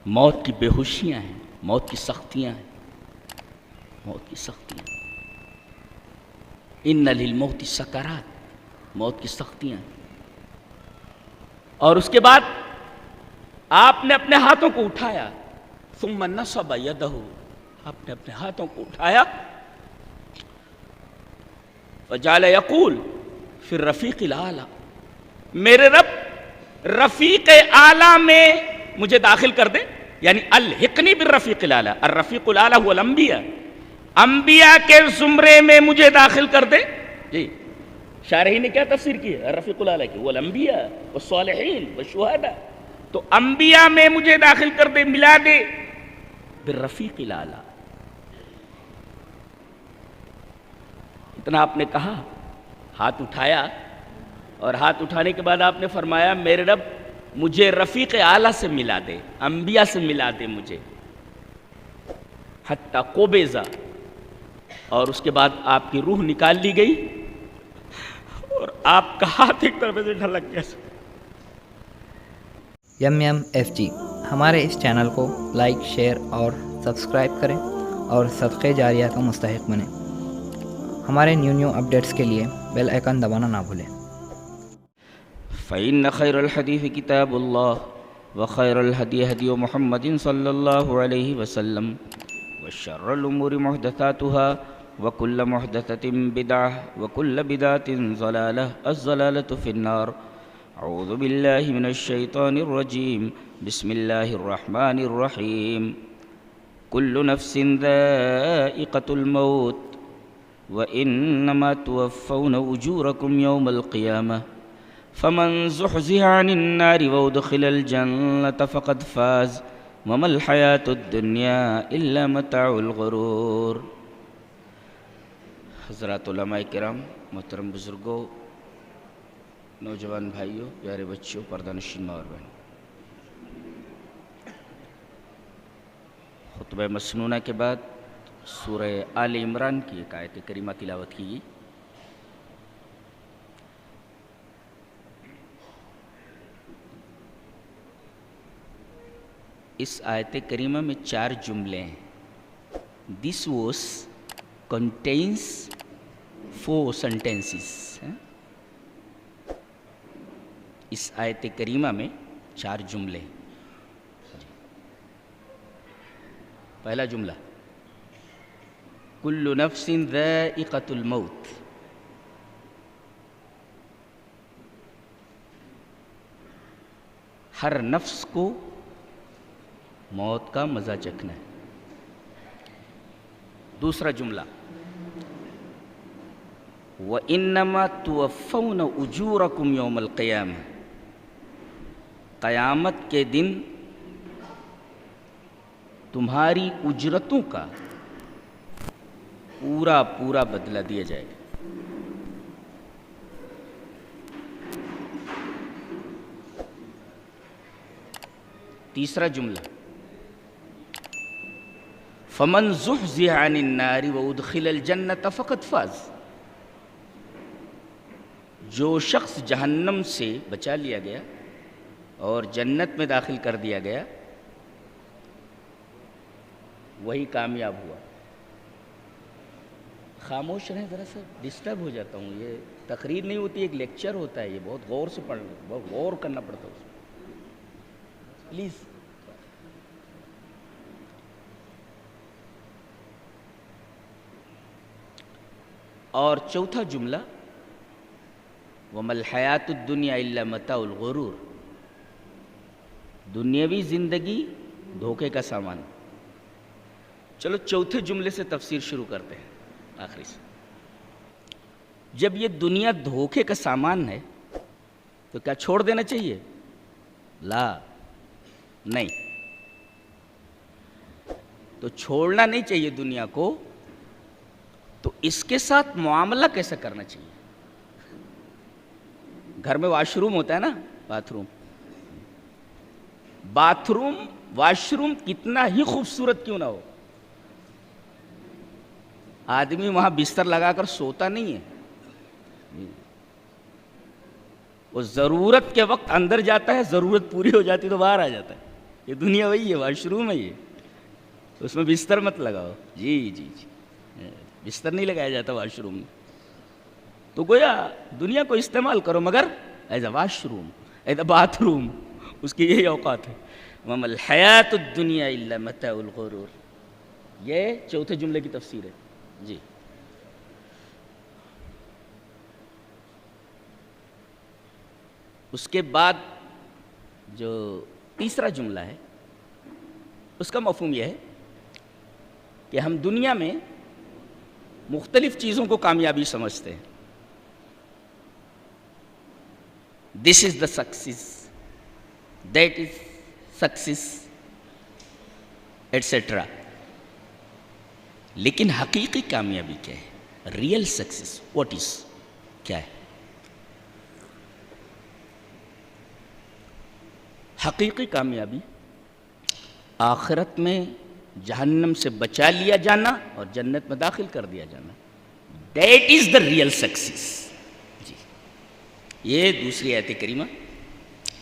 موت کی بے ہوشیاں ہیں، موت کی سختیاں ہیں، موت کی سختیاں۔ ان للموت سکرات، موت کی سختیاں ہیں۔ اور اس کے بعد آپ نے اپنے ہاتھوں کو اٹھایا، ثم نصب یدہ، آپ نے اپنے ہاتھوں کو اٹھایا، وجعل یقول فی الرفیق الاعلی، میرے رب رفیق اعلیٰ میں مجھے داخل کر دے، یعنی الحقنی بالرفیق الاعلی، الرفیق الاعلی هو الانبیاء، انبیاء کے زمرے میں مجھے داخل کر دے۔ جی شارحین نے کیا تفسیر کی ہے الرفیق الاعلی کی؟ وہ الانبیاء والصالحین والشہداء، تو انبیاء میں مجھے داخل کر دے، ملا دے بالرفیق الاعلی۔ اتنا آپ نے کہا، ہاتھ اٹھایا، اور ہاتھ اٹھانے کے بعد آپ نے فرمایا میرے رب مجھے رفیق اعلیٰ سے ملا دے، انبیاء سے ملا دے مجھے، حتی قبض، اور اس کے بعد آپ کی روح نکال لی گئی اور آپ کا ہاتھ ایک طرف سے ڈھلک گیا۔ یم یم ایف جی، ہمارے اس چینل کو لائک، شیئر اور سبسکرائب کریں اور صدقے جاریہ کا مستحق بنیں۔ ہمارے نیو اپڈیٹس کے لیے بیل آئیکن دبانا نہ بھولیں۔ فإن خير الحديث كتاب الله، وخير الهدي هدي محمد صلى الله عليه وسلم، وشر الأمور محدثاتها، وكل محدثة بدعة، وكل بدعة ضلالة، الضلالة في النار۔ أعوذ بالله من الشيطان الرجيم، بسم الله الرحمن الرحيم۔ كل نفس ذائقة الموت، وإنما توفون أجوركم يوم القيامة، فمن زحزح عن النار وادخل الجنة فقد فاز، وما الحياة الدنيا إلا متاع الغرور۔ حضرات علماء کرام، محترم بزرگوں، نوجوان بھائیوں، پیارے بچوں، پردہ نشین ماں اور بہن، خطبہ مسنونہ کے بعد سورہ آل عمران کی ایک آیت کریمہ تلاوت کی گئی۔ اس آیت کریمہ میں 4 جملے ہیں۔ دس ورس contains 4 sentences۔ اس آیت کریمہ میں 4 جملے ہیں۔ پہلا جملہ کل نفس ذائقۃ الموت، ہر نفس کو موت کا مزہ چکھنا ہے۔ دوسرا جملہ وَإِنَّمَا تُوَفَّوْنَ أُجُورَكُمْ يَوْمَ الْقِيَامَةِ، قیامت کے دن تمہاری اجرتوں کا پورا پورا بدلہ دیا جائے گا۔ تیسرا جملہ فَمَنْ زُحْزِحَ عَنِ النَّارِ وَأُدْخِلَ الْجَنَّةَ فَقَدْ فَازَ، جو شخص جہنم سے بچا لیا گیا اور جنت میں داخل کر دیا گیا وہی کامیاب ہوا۔ خاموش رہیں ذرا سا، ڈسٹرب ہو جاتا ہوں۔ یہ تقریر نہیں ہوتی، ایک لیکچر ہوتا ہے، یہ بہت غور سے پڑھنا، بہت غور کرنا پڑتا ہے اس میں، پلیز۔ اور چوتھا جملہ وَمَا الْحَيَاةُ الدُّنْيَا إِلَّا مَتَاعُ الْغُرُورِ، دنیاوی زندگی دھوکے کا سامان۔ چلو چوتھے جملے سے تفسیر شروع کرتے ہیں، آخری سے۔ جب یہ دنیا دھوکے کا سامان ہے تو کیا چھوڑ دینا چاہیے؟ لا، نہیں، تو چھوڑنا نہیں چاہیے دنیا کو، تو اس کے ساتھ معاملہ کیسا کرنا چاہیے؟ گھر میں واش روم ہوتا ہے نا، باتھ روم، واش روم کتنا ہی خوبصورت کیوں نہ ہو، آدمی وہاں بستر لگا کر سوتا نہیں ہے، وہ ضرورت کے وقت اندر جاتا ہے، ضرورت پوری ہو جاتی تو باہر آ جاتا ہے۔ یہ دنیا وہی ہے، واش روم ہے یہ، اس میں بستر مت لگاؤ. جی جی جی، بستر نہیں لگایا جاتا واش روم میں. تو گویا دنیا کو استعمال کرو مگر as a washroom, as a bathroom, اس کی یہی اوقات ہے. وَمَا الْحَيَاةُ الدُّنْيَا إِلَّا مَتَاعُ الْغُرُورِ. یہ چوتھے جملے کی تفسیر ہے. جی اس کے بعد جو تیسرا جملہ ہے اس کا مفہوم یہ ہے کہ ہم دنیا میں مختلف چیزوں کو کامیابی سمجھتے ہیں. This is the success, that is success etcetera. لیکن حقیقی کامیابی کیا ہے؟ ریئل سکسیس واٹ از، کیا ہے؟ حقیقی کامیابی آخرت میں جہنم سے بچا لیا جانا اور جنت میں داخل کر دیا جانا. That is the real success. جی یہ دوسری آیت کریمہ،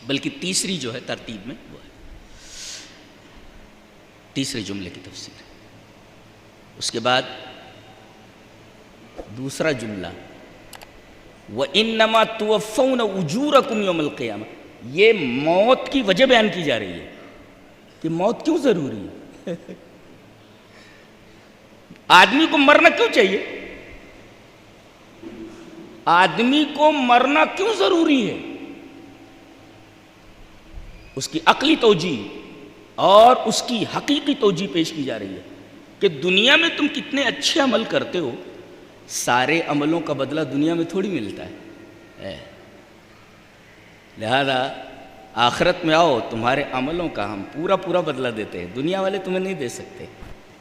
بلکہ تیسری جو ہے ترتیب میں وہ ہے، تیسرے جملے کی تفسیر. اس کے بعد دوسرا جملہ وَإِنَّمَا تُوَفَّوْنَ أُجُورَكُمْ يَوْمَ الْقِيَامَةِ. یہ موت کی وجہ بیان کی جا رہی ہے کہ موت کیوں ضروری ہے. آدمی کو مرنا کیوں چاہیے؟ آدمی کو مرنا کیوں ضروری ہے؟ اس کی عقلی توجیہ اور اس کی حقیقی توجیہ پیش کی جا رہی ہے کہ دنیا میں تم کتنے اچھے عمل کرتے ہو، سارے عملوں کا بدلہ دنیا میں تھوڑی ملتا ہے. لہذا آخرت میں آؤ، تمہارے عملوں کا ہم پورا پورا بدلہ دیتے ہیں، دنیا والے تمہیں نہیں دے سکتے.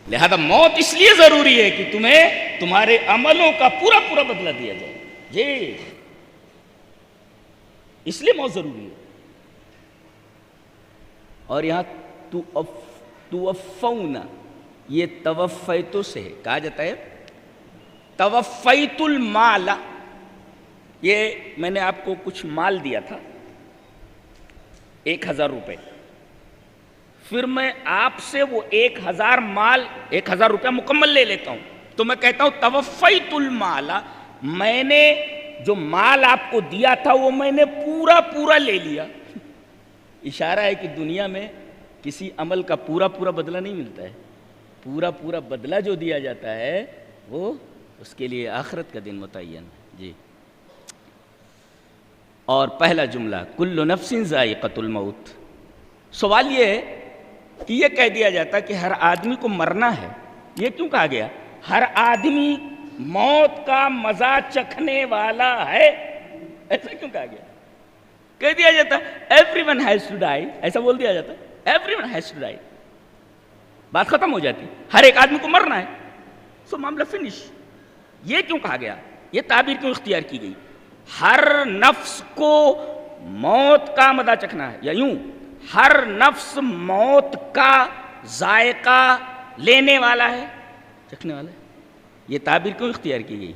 لہذا موت اس لیے ضروری ہے کہ تمہیں تمہارے عملوں کا پورا پورا بدلہ دیا جائے. جی اس لیے موت ضروری ہے. اور یہاں توفون، یہ توفیتو سے ہے، کہا جاتا ہے توفیت المال. یہ میں نے آپ کو کچھ مال دیا تھا 1000 روپے، پھر میں آپ سے وہ 1000 روپیہ مکمل لے لیتا ہوں، تو میں کہتا ہوں توفیت المال، میں نے جو مال آپ کو دیا تھا وہ میں نے پورا پورا لے لیا. اشارہ ہے کہ دنیا میں کسی عمل کا پورا پورا بدلہ نہیں ملتا ہے، پورا پورا بدلہ جو دیا جاتا ہے وہ اس کے لیے آخرت کا دن متعین. جی اور پہلا جملہ کل نفس ذائقۃ الموت. سوال یہ ہے کہ یہ کہہ دیا جاتا کہ ہر آدمی کو مرنا ہے، یہ کیوں کہا گیا؟ ہر آدمی موت کا مزہ چکھنے والا ہے، ایسا کیوں کہا گیا؟ کہہ دیا جاتا everyone has to die, ایسا بول دیا جاتا everyone has to die, بات ختم ہو جاتی، ہر ایک آدمی کو مرنا ہے، سو معاملہ فنش. یہ کیوں کہا گیا؟ یہ تعبیر کیوں اختیار کی گئی؟ ہر نفس کو موت کا مزہ چکھنا ہے، یا یوں ہر نفس موت کا ذائقہ لینے والا ہے، چکھنے والا ہے. یہ تعبیر کیوں اختیار کی گئی؟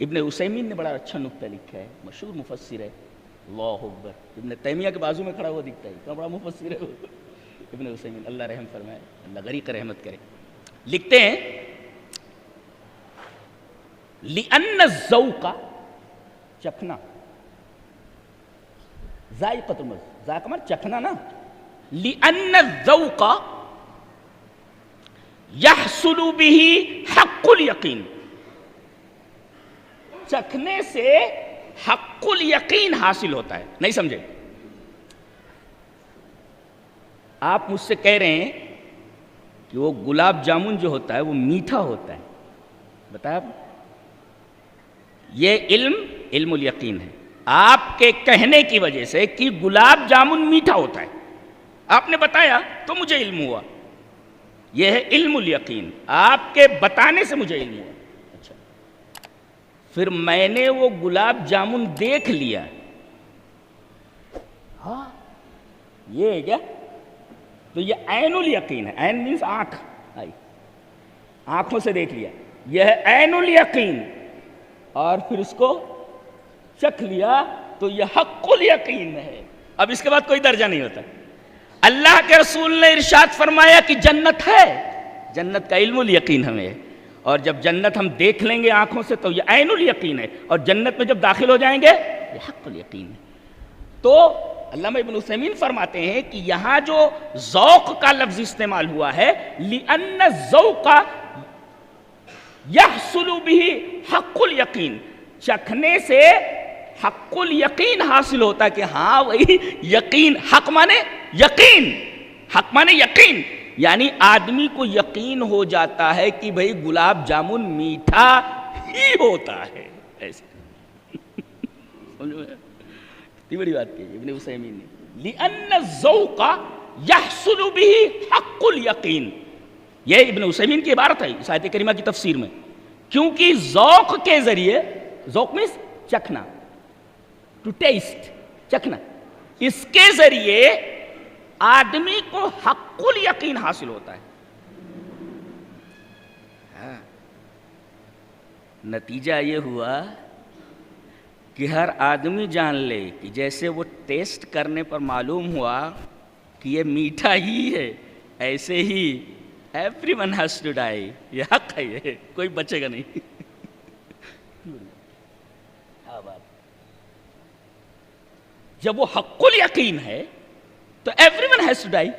ابن عثیمین نے بڑا اچھا نکتہ لکھا ہے، مشہور مفسر ہے، اللہ اکبر، ابن تیمیہ کے بازو میں کھڑا ہوا دکھتا ہے، اتنا بڑا مفسر ہے وہ ابن عثیمین، اللہ رحم فرمائے، اللہ غریق رحمت کرے. لکھتے ہیں لِأَنَّ الذَّوْقَ، چکھنا، ذائقۃ الموت، ذائقہ مطلب چکھنا نا، لِأَنَّ الذَّوْقَ يَحْصُلُ بِهِ حَقُّ الْيَقِينِ. چکھنے سے حق الیقین حاصل ہوتا ہے. نہیں سمجھے؟ آپ مجھ سے کہہ رہے ہیں کہ وہ گلاب جامن جو ہوتا ہے وہ میٹھا ہوتا ہے، بتایا آپ؟ یہ علم الیقین ہے. آپ کے کہنے کی وجہ سے کہ گلاب جامن میٹھا ہوتا ہے، آپ نے بتایا تو مجھے علم ہوا، یہ ہے علم الیقین، آپ کے بتانے سے مجھے علم ہوا. اچھا، پھر میں نے وہ گلاب جامن دیکھ لیا، ہاں یہ ہے کیا؟ تو یہ عین الیقین ہے. عین مینس آنکھ، آنکھوں سے دیکھ لیا، یہ ہے عین الیقین. اور پھر اس کو چکھ لیا تو یہ حق الیقین ہے. اب اس کے بعد کوئی درجہ نہیں ہوتا. اللہ کے رسول نے ارشاد فرمایا کہ جنت ہے، جنت کا علم الیقین ہمیں ہے، اور جب جنت ہم دیکھ لیں گے آنکھوں سے تو یہ عین الیقین ہے، اور جنت میں جب داخل ہو جائیں گے یہ حق الیقین ہے. تو علامہ ابن عثیمین فرماتے ہیں کہ یہاں جو ذوق کا لفظ استعمال ہوا ہے لِأَنَّ الذَّوْقَ يَحْصُلُ بِهِ حَقُّ الْيَقِينِ، چکھنے سے حق الیقین حاصل ہوتا ہے کہ ہاں وہی یقین، حق مانے یقین، حق مانے یقین، یعنی آدمی کو یقین ہو جاتا ہے کہ بھئی گلاب جامن میٹھا ہی ہوتا ہے. ایسے اتنی بڑی بات کہی ابن عثیمین نے، لِأَنَّ الذَّوْقَ يَحْصُلُ بِهِ حَقُّ الْيَقِينِ. یہ ابن عثیمین کی عبارت ہے اس آیت کریمہ کی تفسیر میں، کیونکہ ذوق کے ذریعے، ذوق مینس چکھنا، ٹو ٹیسٹ، چکھنا، اس کے ذریعے آدمی کو حق الیقین حاصل ہوتا ہے. نتیجہ یہ ہوا کہ ہر آدمی جان لے کہ جیسے وہ ٹیسٹ کرنے پر معلوم ہوا کہ یہ میٹھا ہی ہے، ایسے ہی everyone has to die, یہ حق ہے، یہ کوئی بچے گا نہیں. جب وہ حق الیقین ہے تو everyone has to die,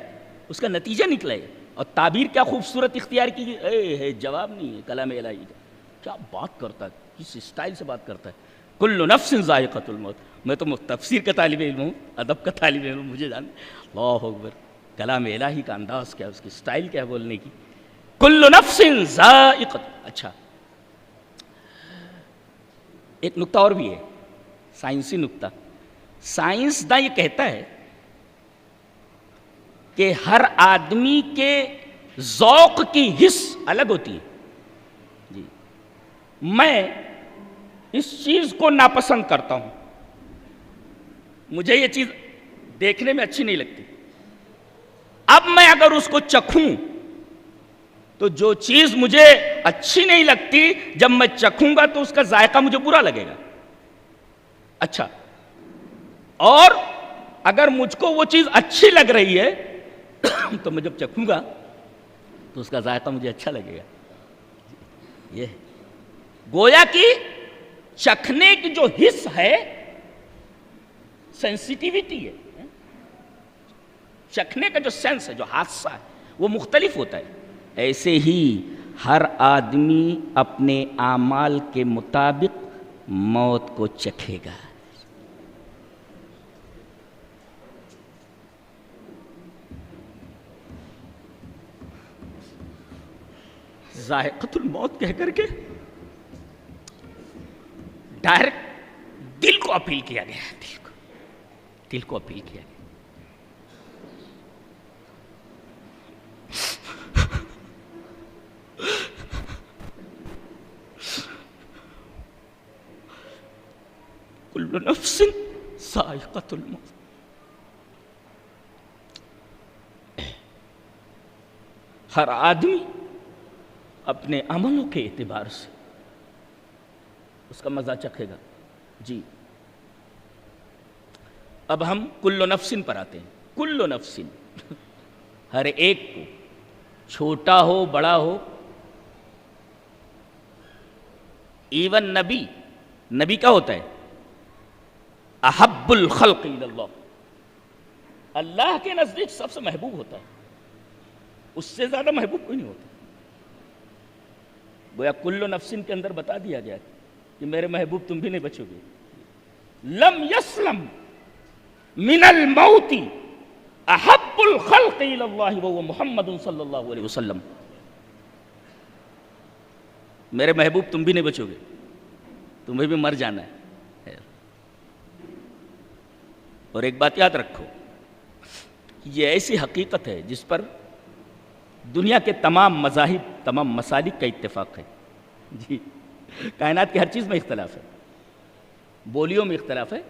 اس کا نتیجہ نکلے. اور تعبیر کیا خوبصورت اختیار کی، اے جواب نہیں ہے کلام الہی کا، کیا بات کرتا ہے، کس اسٹائل سے بات کرتا ہے. کل نفس ذائقۃ الموت. میں تو تفسیر کا طالب علم ہوں، ادب کا طالب علم ہوں، مجھے جان اللہ اکبر کلام الہی کا انداز کیا، اس کی اسٹائل کیا بولنے کی. کل نفس ذائقۃ. اچھا ایک نقطہ اور بھی ہے، سائنسی نقطہ. سائنسداں یہ کہتا ہے کہ ہر آدمی کے ذوق کی حس الگ ہوتی ہے. جی میں اس چیز کو ناپسند کرتا ہوں، مجھے یہ چیز دیکھنے میں اچھی نہیں لگتی. اب میں اگر اس کو چکھوں تو جو چیز مجھے اچھی نہیں لگتی جب میں چکھوں گا تو اس کا ذائقہ مجھے برا لگے گا. اچھا، اور اگر مجھ کو وہ چیز اچھی لگ رہی ہے تو میں جب چکھوں گا تو اس کا ذائقہ مجھے اچھا لگے گا. یہ گویا کہ چکھنے کی جو حس ہے، سینسیٹیوٹی ہے، چکھنے کا جو سینس ہے، جو حادثہ ہے وہ مختلف ہوتا ہے. ایسے ہی ہر آدمی اپنے اعمال کے مطابق موت کو چکھے گا. ذائقۃ الموت کہہ کر کے ڈائریکٹ دل کو اپیل کیا گیا، دل کو اپیل کیا گیا. کل نفس ذائقۃ الموت. ہر آدمی اپنے عملوں کے اعتبار سے اس کا مزہ چکھے گا. جی اب ہم کل نفسن پر آتے ہیں. کل نفسن، ہر ایک کو، چھوٹا ہو بڑا ہو، ایون نبی کیا ہوتا ہے؟ احب الخلق الی اللہ، اللہ کے نزدیک سب سے محبوب ہوتا ہے، اس سے زیادہ محبوب کوئی نہیں ہوتا. گویا کل نفسن کے اندر بتا دیا گیا کہ میرے محبوب تم بھی نہیں بچو گے. لم یسلم من الموت احب الخلق الی اللہ وهو محمد صلی اللہ علیہ وسلم. میرے محبوب تم بھی نہیں بچو گے، تمہیں بھی مر جانا ہے. اور ایک بات یاد رکھو، یہ ایسی حقیقت ہے جس پر دنیا کے تمام مذاہب، تمام مسالک کا اتفاق ہے. جی کائنات کی ہر چیز میں اختلاف ہے، بولیوں میں اختلاف ہے،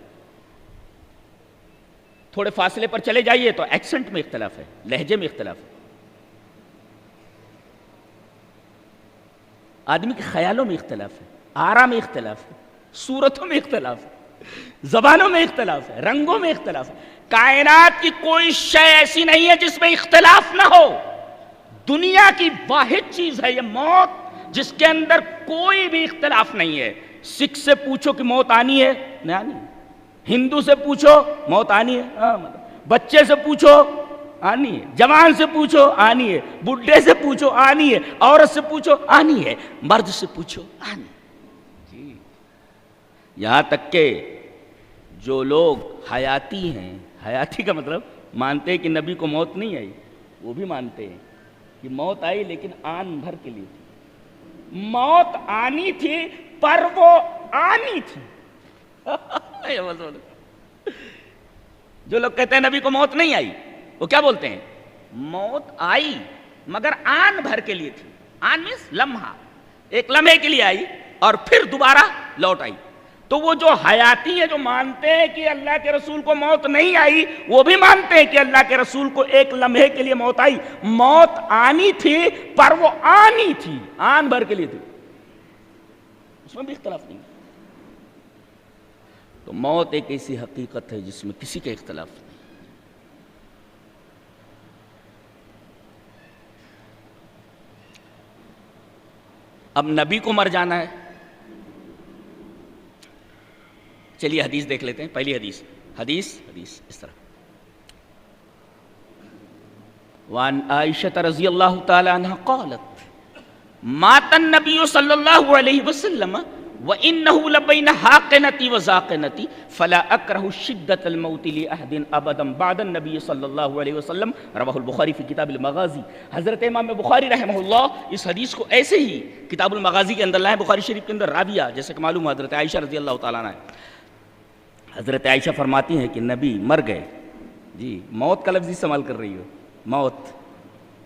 تھوڑے فاصلے پر چلے جائیے تو ایکسنٹ میں اختلاف ہے، لہجے میں اختلاف ہے، آدمی کے خیالوں میں اختلاف ہے، آرا میں اختلاف ہے، صورتوں میں اختلاف ہے. زبانوں میں اختلاف ہے، رنگوں میں اختلاف ہے، کائنات کی کوئی شے ایسی نہیں ہے جس میں اختلاف نہ ہو۔ دنیا کی واحد چیز ہے یہ موت جس کے اندر کوئی بھی اختلاف نہیں ہے۔ سکھ سے پوچھو کہ موت آنی ہے، نہیں آنی ہے۔ ہندو سے پوچھو موت آنی ہے، بچے سے پوچھو آنی ہے، جوان سے پوچھو آنی ہے، بڈھے سے پوچھو آنی ہے، عورت سے پوچھو آنی ہے، مرد سے پوچھو آنی ہے۔ جی یہاں تک کہ جو لوگ حیاتی ہیں، حیاتی کا مطلب مانتے ہیں کہ نبی کو موت نہیں آئی، وہ بھی مانتے ہیں کہ موت آئی لیکن آن بھر کے لیے تھی۔ موت آنی تھی پر وہ آنی تھی۔ جو لوگ کہتے ہیں نبی کو موت نہیں آئی، وہ کیا بولتے ہیں؟ موت آئی مگر آن بھر کے لیے تھی۔ آن مینس لمحہ، ایک لمحے کے لیے آئی اور پھر دوبارہ لوٹ آئی۔ تو وہ جو حیاتی ہیں، جو مانتے ہیں کہ اللہ کے رسول کو موت نہیں آئی، وہ بھی مانتے ہیں کہ اللہ کے رسول کو ایک لمحے کے لیے موت آئی۔ موت آنی تھی پر وہ آنی تھی، آن بھر کے لیے تھی، اس میں بھی اختلاف نہیں۔ تو موت ایک ایسی حقیقت ہے جس میں کسی کا اختلاف نہیں۔ اب نبی کو مر جانا ہے، چلیے حدیث دیکھ لیتے ہیں۔ پہلی حدیث اس طرح، وعن عائشہ رضی اللہ تعالی عنہ قالت مات النبی صلی اللہ علیہ وسلم وَإِنَّهُ لَبَيْنَ حَاقِنَتِي وَزَاقِنَتِي فَلَا أَكْرَهُ شِدَّةَ الْمَوْتِ لِأَحَدٍ أَبَدًا بَعْدَ النَّبِيِّ صلی اللہ علیہ وسلم، رواہ البخاری فی کتاب المغازی۔ حضرت امام بخاری رحمہ اللہ اس حدیث کو ایسے ہی کتاب المغازی کے اندر لائے، بخاری شریف کے اندر راویہ جیسے کہ معلوم ہے حضرت عائشہ رضی اللہ تعالیٰ عنہ ہے۔ حضرت عائشہ فرماتی ہیں کہ نبی مر گئے، جی موت کا لفظ استعمال کر رہی ہو،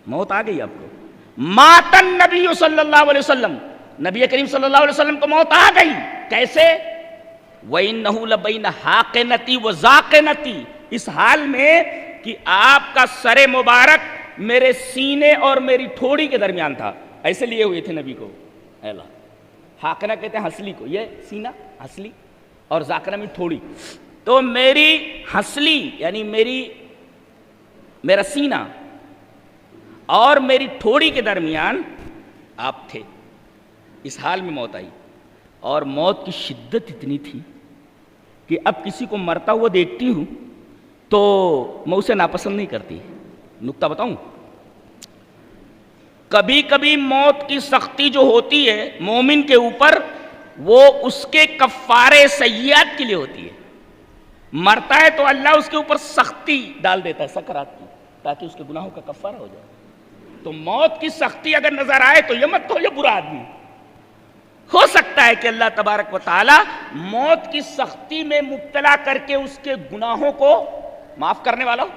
موت آ گئی آپ کو۔ مات النبی صلی اللہ علیہ وسلم، نبی کریم صلی اللہ علیہ وسلم کو موت آ گئی، کیسے؟ وَإِنَّهُ لَبَيْنَ حَاقِنَتِي وَزَاقِنَتِي، اس حال میں کہ آپ کا سر مبارک میرے سینے اور میری تھوڑی کے درمیان تھا، ایسے لیے ہوئے تھے نبی کو۔ اے اللہ، حاقنہ کہتے ہیں ہنسلی کو، یہ سینہ ہنسلی اور ذاکرہ میں تھوڑی، تو میری ہنسلی یعنی میرا سینہ اور میری تھوڑی کے درمیان آپ تھے، اس حال میں موت آئی۔ اور موت کی شدت اتنی تھی کہ اب کسی کو مرتا ہوا دیکھتی ہوں تو میں اسے ناپسند نہیں کرتی۔ نکتہ بتاؤں، کبھی کبھی موت کی سختی جو ہوتی ہے مومن کے اوپر، وہ اس کے کفارے سیئات کے لیے ہوتی ہے۔ مرتا ہے تو اللہ اس کے اوپر سختی ڈال دیتا ہے سکرات کی، تاکہ اس کے گناہوں کا کفارہ ہو جائے۔ تو موت کی سختی اگر نظر آئے تو یہ مت کہو یہ برا آدمی، ہو سکتا ہے کہ اللہ تبارک و تعالی موت کی سختی میں مبتلا کر کے اس کے گناہوں کو معاف کرنے والا ہو،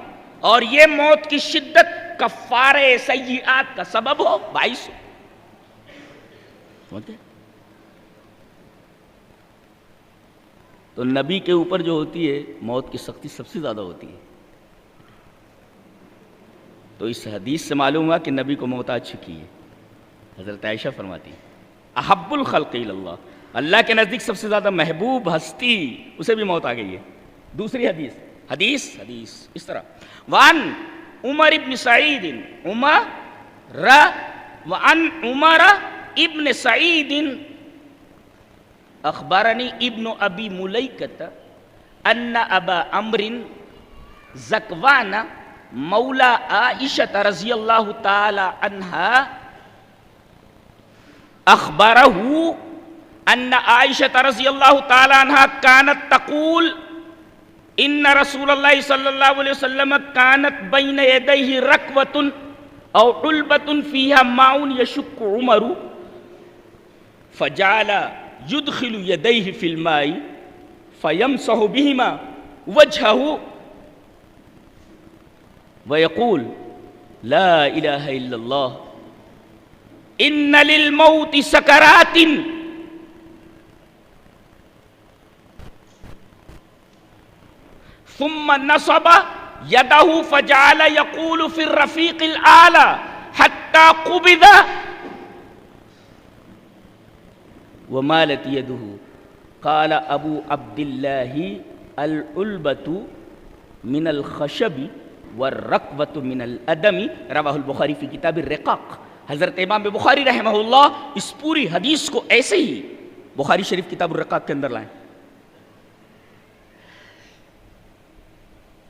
اور یہ موت کی شدت کفارے سیئات کا سبب ہو، باعث ہو۔ تو نبی کے اوپر جو ہوتی ہے موت کی سختی سب سے زیادہ ہوتی ہے۔ تو اس حدیث سے معلوم ہوا کہ نبی کو موت آ چکی ہے۔ حضرت عائشہ فرماتی ہیں احب الخلق الی اللہ، اللہ کے نزدیک سب سے زیادہ محبوب ہستی، اسے بھی موت آ گئی ہے۔ دوسری حدیث اس طرح، وعن عمر ابن سعید وعن عمر ابن سعید اخبرنی ابن ابی ملیکۃ ان ابا عمر ذکوان مولا عائشہ رضی اللہ تعالی عنہا اخبرہ ان عائشہ رضی اللہ تعالی عنہا کانت تقول ان رسول اللہ صلی اللہ علیہ وسلم کانت بین یدیہ رکوۃ او علبۃ فیہا ماء یشق عمر فجعل يدخل يديه في الماء فيمسح بهما وجهه ويقول لا إله إلا الله إن للموت سكرات ثم نصب يده فجعل يقول في الرفيق الأعلى حتى قبض ومالت يده قال ابو عبد اللہ العلبۃ من الخشب والرقوۃ من الادم رواہ البخاری فی کتاب الرقاق. حضرت امام بخاری رحمہ اللہ اس پوری حدیث کو ایسے ہی بخاری شریف کتاب الرقاق کے اندر لائیں.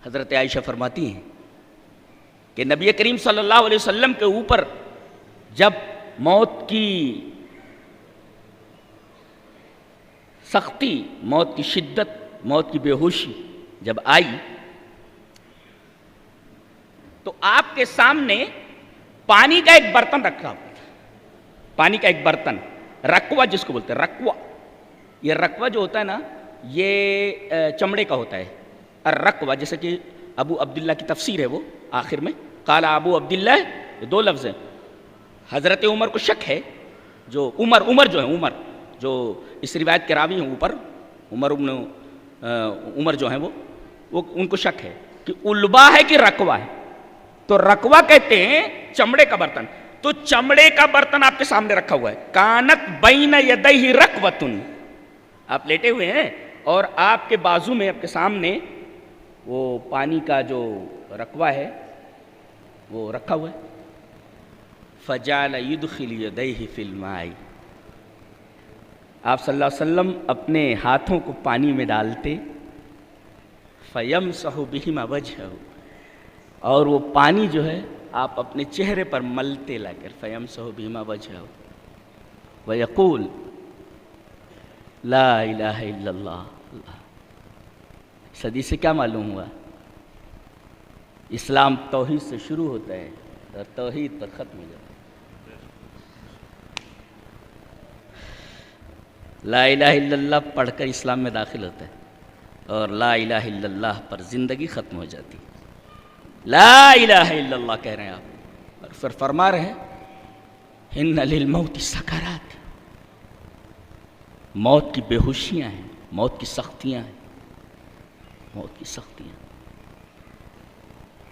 حضرت عائشہ فرماتی ہیں کہ نبی کریم صلی اللہ علیہ وسلم کے اوپر جب موت کی سختی، موت کی شدت، موت کی بے ہوشی جب آئی تو آپ کے سامنے پانی کا ایک برتن رکھا ہوا تھا. پانی کا ایک برتن، رکوہ جس کو بولتے ہیں، رکوہ. یہ رکوہ جو ہوتا ہے نا، یہ چمڑے کا ہوتا ہے. الرکوہ جیسے کہ ابو عبداللہ کی تفسیر ہے، وہ آخر میں قال ابو عبداللہ، یہ دو لفظ ہیں. حضرت عمر کو شک ہے، جو عمر جو اس روایت کے راوی ہیں، عمر جو ہیں وہ ان کو شک ہے کہ البا ہے کہ رکوہ ہے. تو رکوہ کہتے ہیں چمڑے کا برتن. تو چمڑے کا برتن آپ کے سامنے رکھا ہوا ہے. کانت بین یدیہ رکوۃ، آپ لیٹے ہوئے ہیں اور آپ کے بازو میں، آپ کے سامنے وہ پانی کا جو رکوہ ہے وہ رکھا ہوا ہے. فجعل يدخل يديه في الماء، آپ صلی اللہ علیہ وسلم اپنے ہاتھوں کو پانی میں ڈالتے. فيمسح بهما وجهه، اور وہ پانی جو ہے آپ اپنے چہرے پر ملتے لا کر. فيمسح بهما وجهه ويقول لا الہ الا اللہ. اس حدیث سے کیا معلوم ہوا؟ اسلام توحید سے شروع ہوتا ہے اور توحید پر ختم ہو جاتا ہے. لا الہ الا اللہ پڑھ کر اسلام میں داخل ہوتا ہے اور لا الہ الا اللہ پر زندگی ختم ہو جاتی ہے. لا الہ الا اللہ کہہ رہے ہیں آپ، اور پھر فرما رہے ہیں ان للموت سکرات، موت کی بے ہوشیاں ہیں، موت کی سختیاں ہیں، موت کی سختیاں.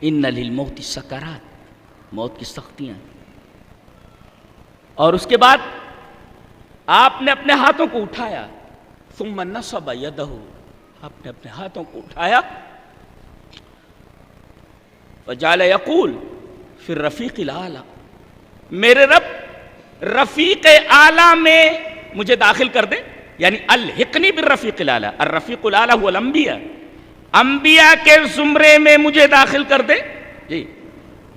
ان للموت سکرات، موت کی سختیاں. اور اس کے بعد آپ نے اپنے ہاتھوں کو اٹھایا. ثم نصب یدہ، آپ نے اپنے ہاتھوں کو اٹھایا. وجعل یقول فی الرفیق الاعلی، میرے رب رفیق اعلیٰ میں مجھے داخل کر دے. یعنی الحقنی بالرفیق الاعلی، الرفیق الاعلی هو الانبیاء، انبیاء کے زمرے میں مجھے داخل کر دے. جی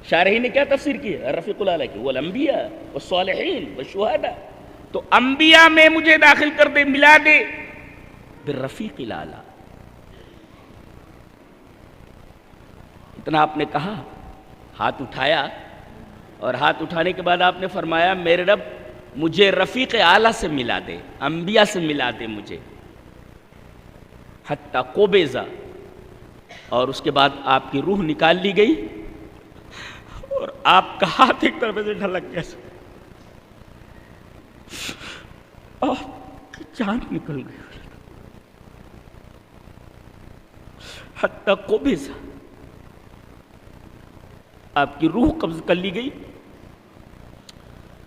شارحین نے کیا تفسیر کی ہے الرفیق الاعلی کی؟ وہ الانبیاء والصالحین والشہداء. تو انبیاء میں مجھے داخل کر دے، ملا دے بالرفیق الاعلی. اتنا آپ نے کہا، ہاتھ اٹھایا، اور ہاتھ اٹھانے کے بعد آپ نے فرمایا میرے رب مجھے رفیق اعلیٰ سے ملا دے، انبیاء سے ملا دے مجھے. حتی قبض، اور اس کے بعد آپ کی روح نکال لی گئی اور آپ کا ہاتھ ایک طرف سے ڈھلک گیا، آپ کی جان نکل گئی. حتی قبض، آپ کی روح قبض کر لی گئی.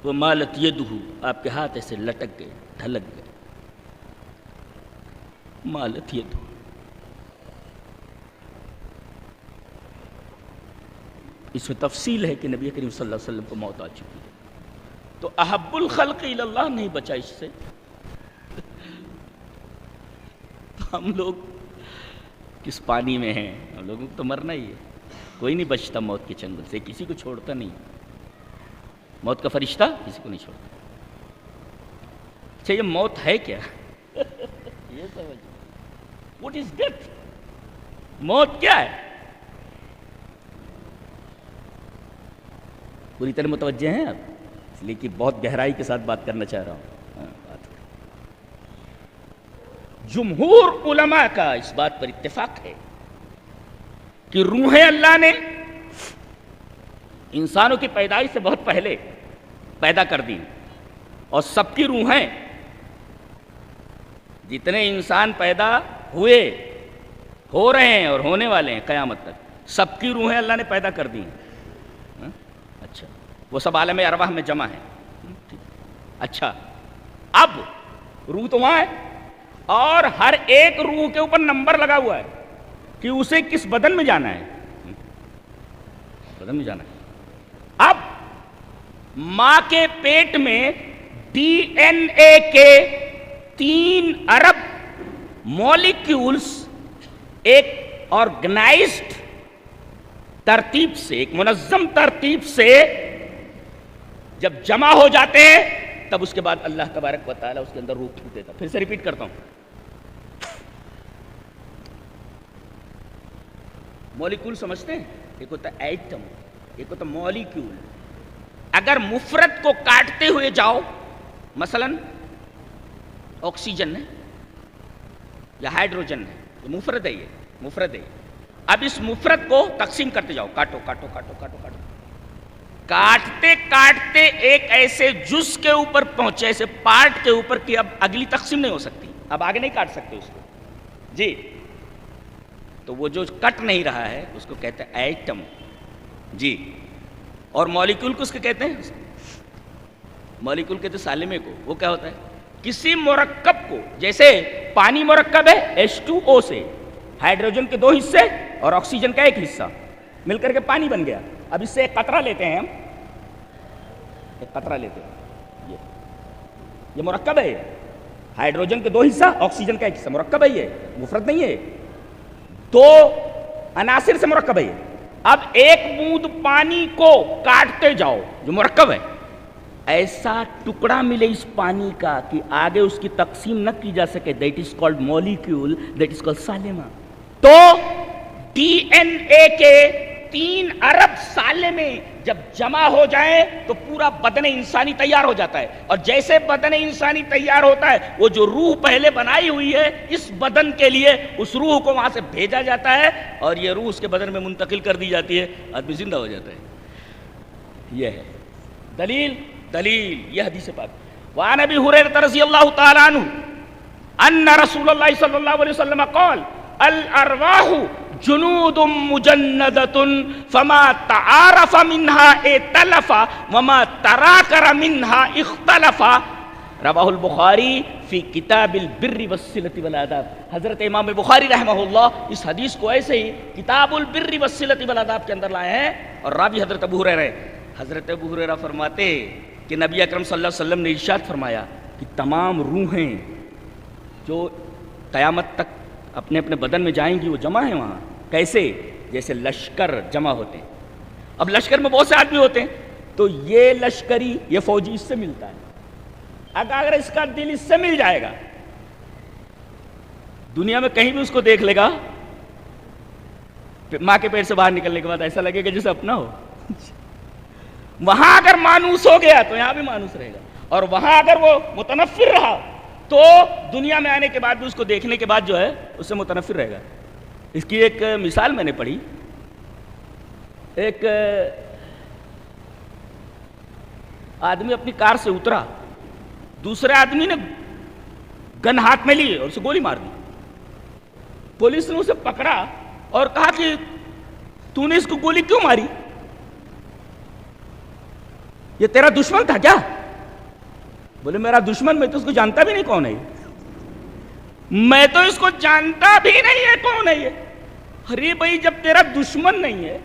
وہ مالت یدہ، آپ کے ہاتھ ایسے لٹک گئے، ڈھلک گئے. مالت یدہ، اس میں تفصیل ہے کہ نبی کریم صلی اللہ علیہ وسلم کو موت آ چکی ہے. تو احب الخلق الی اللہ نہیں بچا اس سے. تو ہم لوگ کس پانی میں ہیں، ہم لوگوں کو تو مرنا ہی ہے. کوئی نہیں بچتا موت کے چنگل سے، کسی کو چھوڑتا نہیں. موت کا فرشتہ کسی کو نہیں چھوڑتا. اچھا یہ موت ہے کیا؟ یہ سمجھ، واٹ از ڈیتھ؟ موت کیا ہے؟ پوری طرح متوجہ ہیں آپ؟ اس لیے کہ بہت گہرائی کے ساتھ بات کرنا چاہ رہا ہوں. جمہور علماء کا اس بات پر اتفاق ہے کہ روحیں اللہ نے انسانوں کی پیدائش سے بہت پہلے پیدا کر دی، اور سب کی روحیں، جتنے انسان پیدا ہوئے، ہو رہے ہیں اور ہونے والے ہیں قیامت تک، سب کی روحیں اللہ نے پیدا کر دی. اچھا وہ سب عالم ارواح میں جمع ہیں. اچھا اب روح تو وہاں ہے، اور ہر ایک روح کے اوپر نمبر لگا ہوا ہے کہ اسے کس بدن میں جانا ہے، بدن میں جانا ہے۔ اب ماں کے پیٹ میں ڈی این اے کے 3 ارب مالیکیولز ایک آرگنائزڈ ترتیب سے، ایک منظم ترتیب سے جب جمع ہو جاتے ہیں، تب اس کے بعد اللہ تبارک و تعالیٰ اس کے اندر روح پھونک دیتا۔ پھر سے ریپیٹ کرتا ہوں، مالیکول سمجھتے ہیں؟ ایک ہوتا ہے ایٹم، ایک ہوتا ہے مالیکول۔ اگر مفرد کو کاٹتے ہوئے جاؤ، مثلا آکسیجن ہے یا ہائیڈروجن ہے، تو مفرد ہے، یہ مفرد ہے۔ اب اس مفرد کو تقسیم کرتے جاؤ، کاٹو کاٹو کاٹو کاٹو کاٹو، کاٹتے کاٹتے ایک ایسے جز کے اوپر پہنچے، ایسے پارٹ کے اوپر کہ اب اگلی تقسیم نہیں ہو سکتی، اب آگے نہیں کاٹ سکتے اس کو جی۔ تو وہ جو کٹ نہیں رہا ہے اس کو کہتے ہیں ایٹم جی۔ اور مالیکول کو اس کے کہتے ہیں، مالیکول کہتے ہیں سالمے کو۔ وہ کیا ہوتا ہے؟ کسی مرکب کو، جیسے پانی مرکب ہے H2O سے، ہائیڈروجن کے 2 حصے اور آکسیجن کا 1 حصہ مل کر کے پانی بن گیا۔ اب اس سے ایک قطرہ لیتے ہیں ہم، ایک قطرہ لیتے ہیں، یہ مرکب ہے، ہائیڈروجن کے 2 حصہ، آکسیجن کا 1 حصہ، مرکب ہے، یہ مفرد نہیں ہے، 2 عناصر سے مرکب ہے۔ اب ایک بوند پانی کو کاٹتے جاؤ جو مرکب ہے، ایسا ٹکڑا ملے اس پانی کا کہ آگے اس کی تقسیم نہ کی جا سکے، that is called molecule, that is called سالمہ۔ تو ڈی این اے کے 3 ارب سالمے جب جمع ہو جائیں تو پورا بدن انسانی تیار ہو جاتا ہے۔ اور جیسے بدن انسانی تیار ہوتا ہے، وہ جو روح پہلے بنائی ہوئی ہے اس بدن کے لیے، اس روح کو وہاں سے بھیجا جاتا ہے اور یہ روح اس کے بدن میں منتقل کر دی جاتی ہے، آدمی زندہ ہو جاتا ہے۔ یہ ہے دلیل، یہ حدیث پاک۔ وعن ابی ہریرہ رضی اللہ تعالی عنہ ان رسول اللہ صلی اللہ علیہ وسلم قال الارواح جنود مجندۃ فما تعارف منها ائتلف وما تراکر منها اختلف، رواہ البخاری فی کتاب البر والصلۃ والآداب۔ حضرت امام بخاری رحمہ اللہ اس حدیث کو ایسے ہی کتاب البر والصلۃ والآداب کے اندر لائے ہیں، اور راوی حضرت ابو ہریرہ ہیں۔ حضرت ابو ہریرہ فرماتے کہ نبی اکرم صلی اللہ علیہ وسلم نے ارشاد فرمایا کہ تمام روحیں جو قیامت تک اپنے اپنے بدن میں جائیں گی، وہ جمع ہیں وہاں۔ کیسے؟ جیسے لشکر جمع ہوتے ہیں۔ اب لشکر میں بہت سے آدمی ہوتے ہیں، تو یہ لشکری، یہ فوجی اس سے ملتا ہے، اگر اس کا دل اس سے مل جائے گا، دنیا میں کہیں بھی اس کو دیکھ لے گا، ماں کے پیٹ سے باہر نکلنے کے بعد ایسا لگے گا جیسے اپنا ہو۔ وہاں اگر مانوس ہو گیا تو یہاں بھی مانوس رہے گا، اور وہاں اگر وہ متنفر رہا تو دنیا میں آنے کے بعد بھی اس کو دیکھنے کے بعد جو ہے اس سے متنفر رہے گا۔ اس کی ایک مثال میں نے پڑھی، ایک آدمی اپنی کار سے اترا، دوسرے آدمی نے گن ہاتھ میں لی اور اسے گولی مار دی۔ پولیس نے اسے پکڑا اور کہا کہ تو نے اس کو گولی کیوں ماری؟ یہ تیرا دشمن تھا کیا؟ بولے میرا دشمن، میں تو اس کو جانتا بھی نہیں کون ہے، میں تو اس کو جانتا بھی نہیں ہے کون ہے یہ۔ ارے بھائی، جب تیرا دشمن نہیں ہے،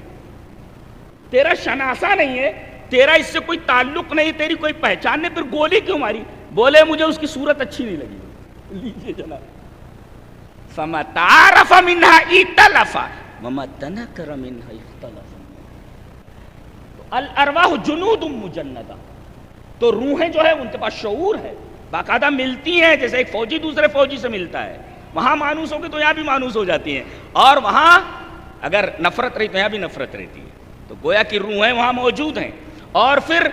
تیرا شناسہ نہیں ہے، تیرا اس سے کوئی تعلق نہیں، تیری کوئی پہچان نہیں، پھر گولی کیوں ماری؟ بولے مجھے اس کی صورت اچھی نہیں لگی۔ لیجیے جناب، فَمَا تَعَارَفَ مِنْهَا ائتلف وَمَا تَنَكَرَ مِنْهَا اخْتَلَفَ۔ الارواح جنود مجندہ، تو روحیں جو ہے ان کے پاس شعور ہے، باقاعدہ ملتی ہیں، جیسے ایک فوجی دوسرے فوجی سے ملتا ہے۔ وہاں مانوس ہوگی تو یہاں بھی مانوس ہو جاتی ہیں، اور وہاں اگر نفرت رہی تو یہاں بھی نفرت رہتی ہے۔ تو گویا کی روحیں وہاں موجود ہیں۔ اور پھر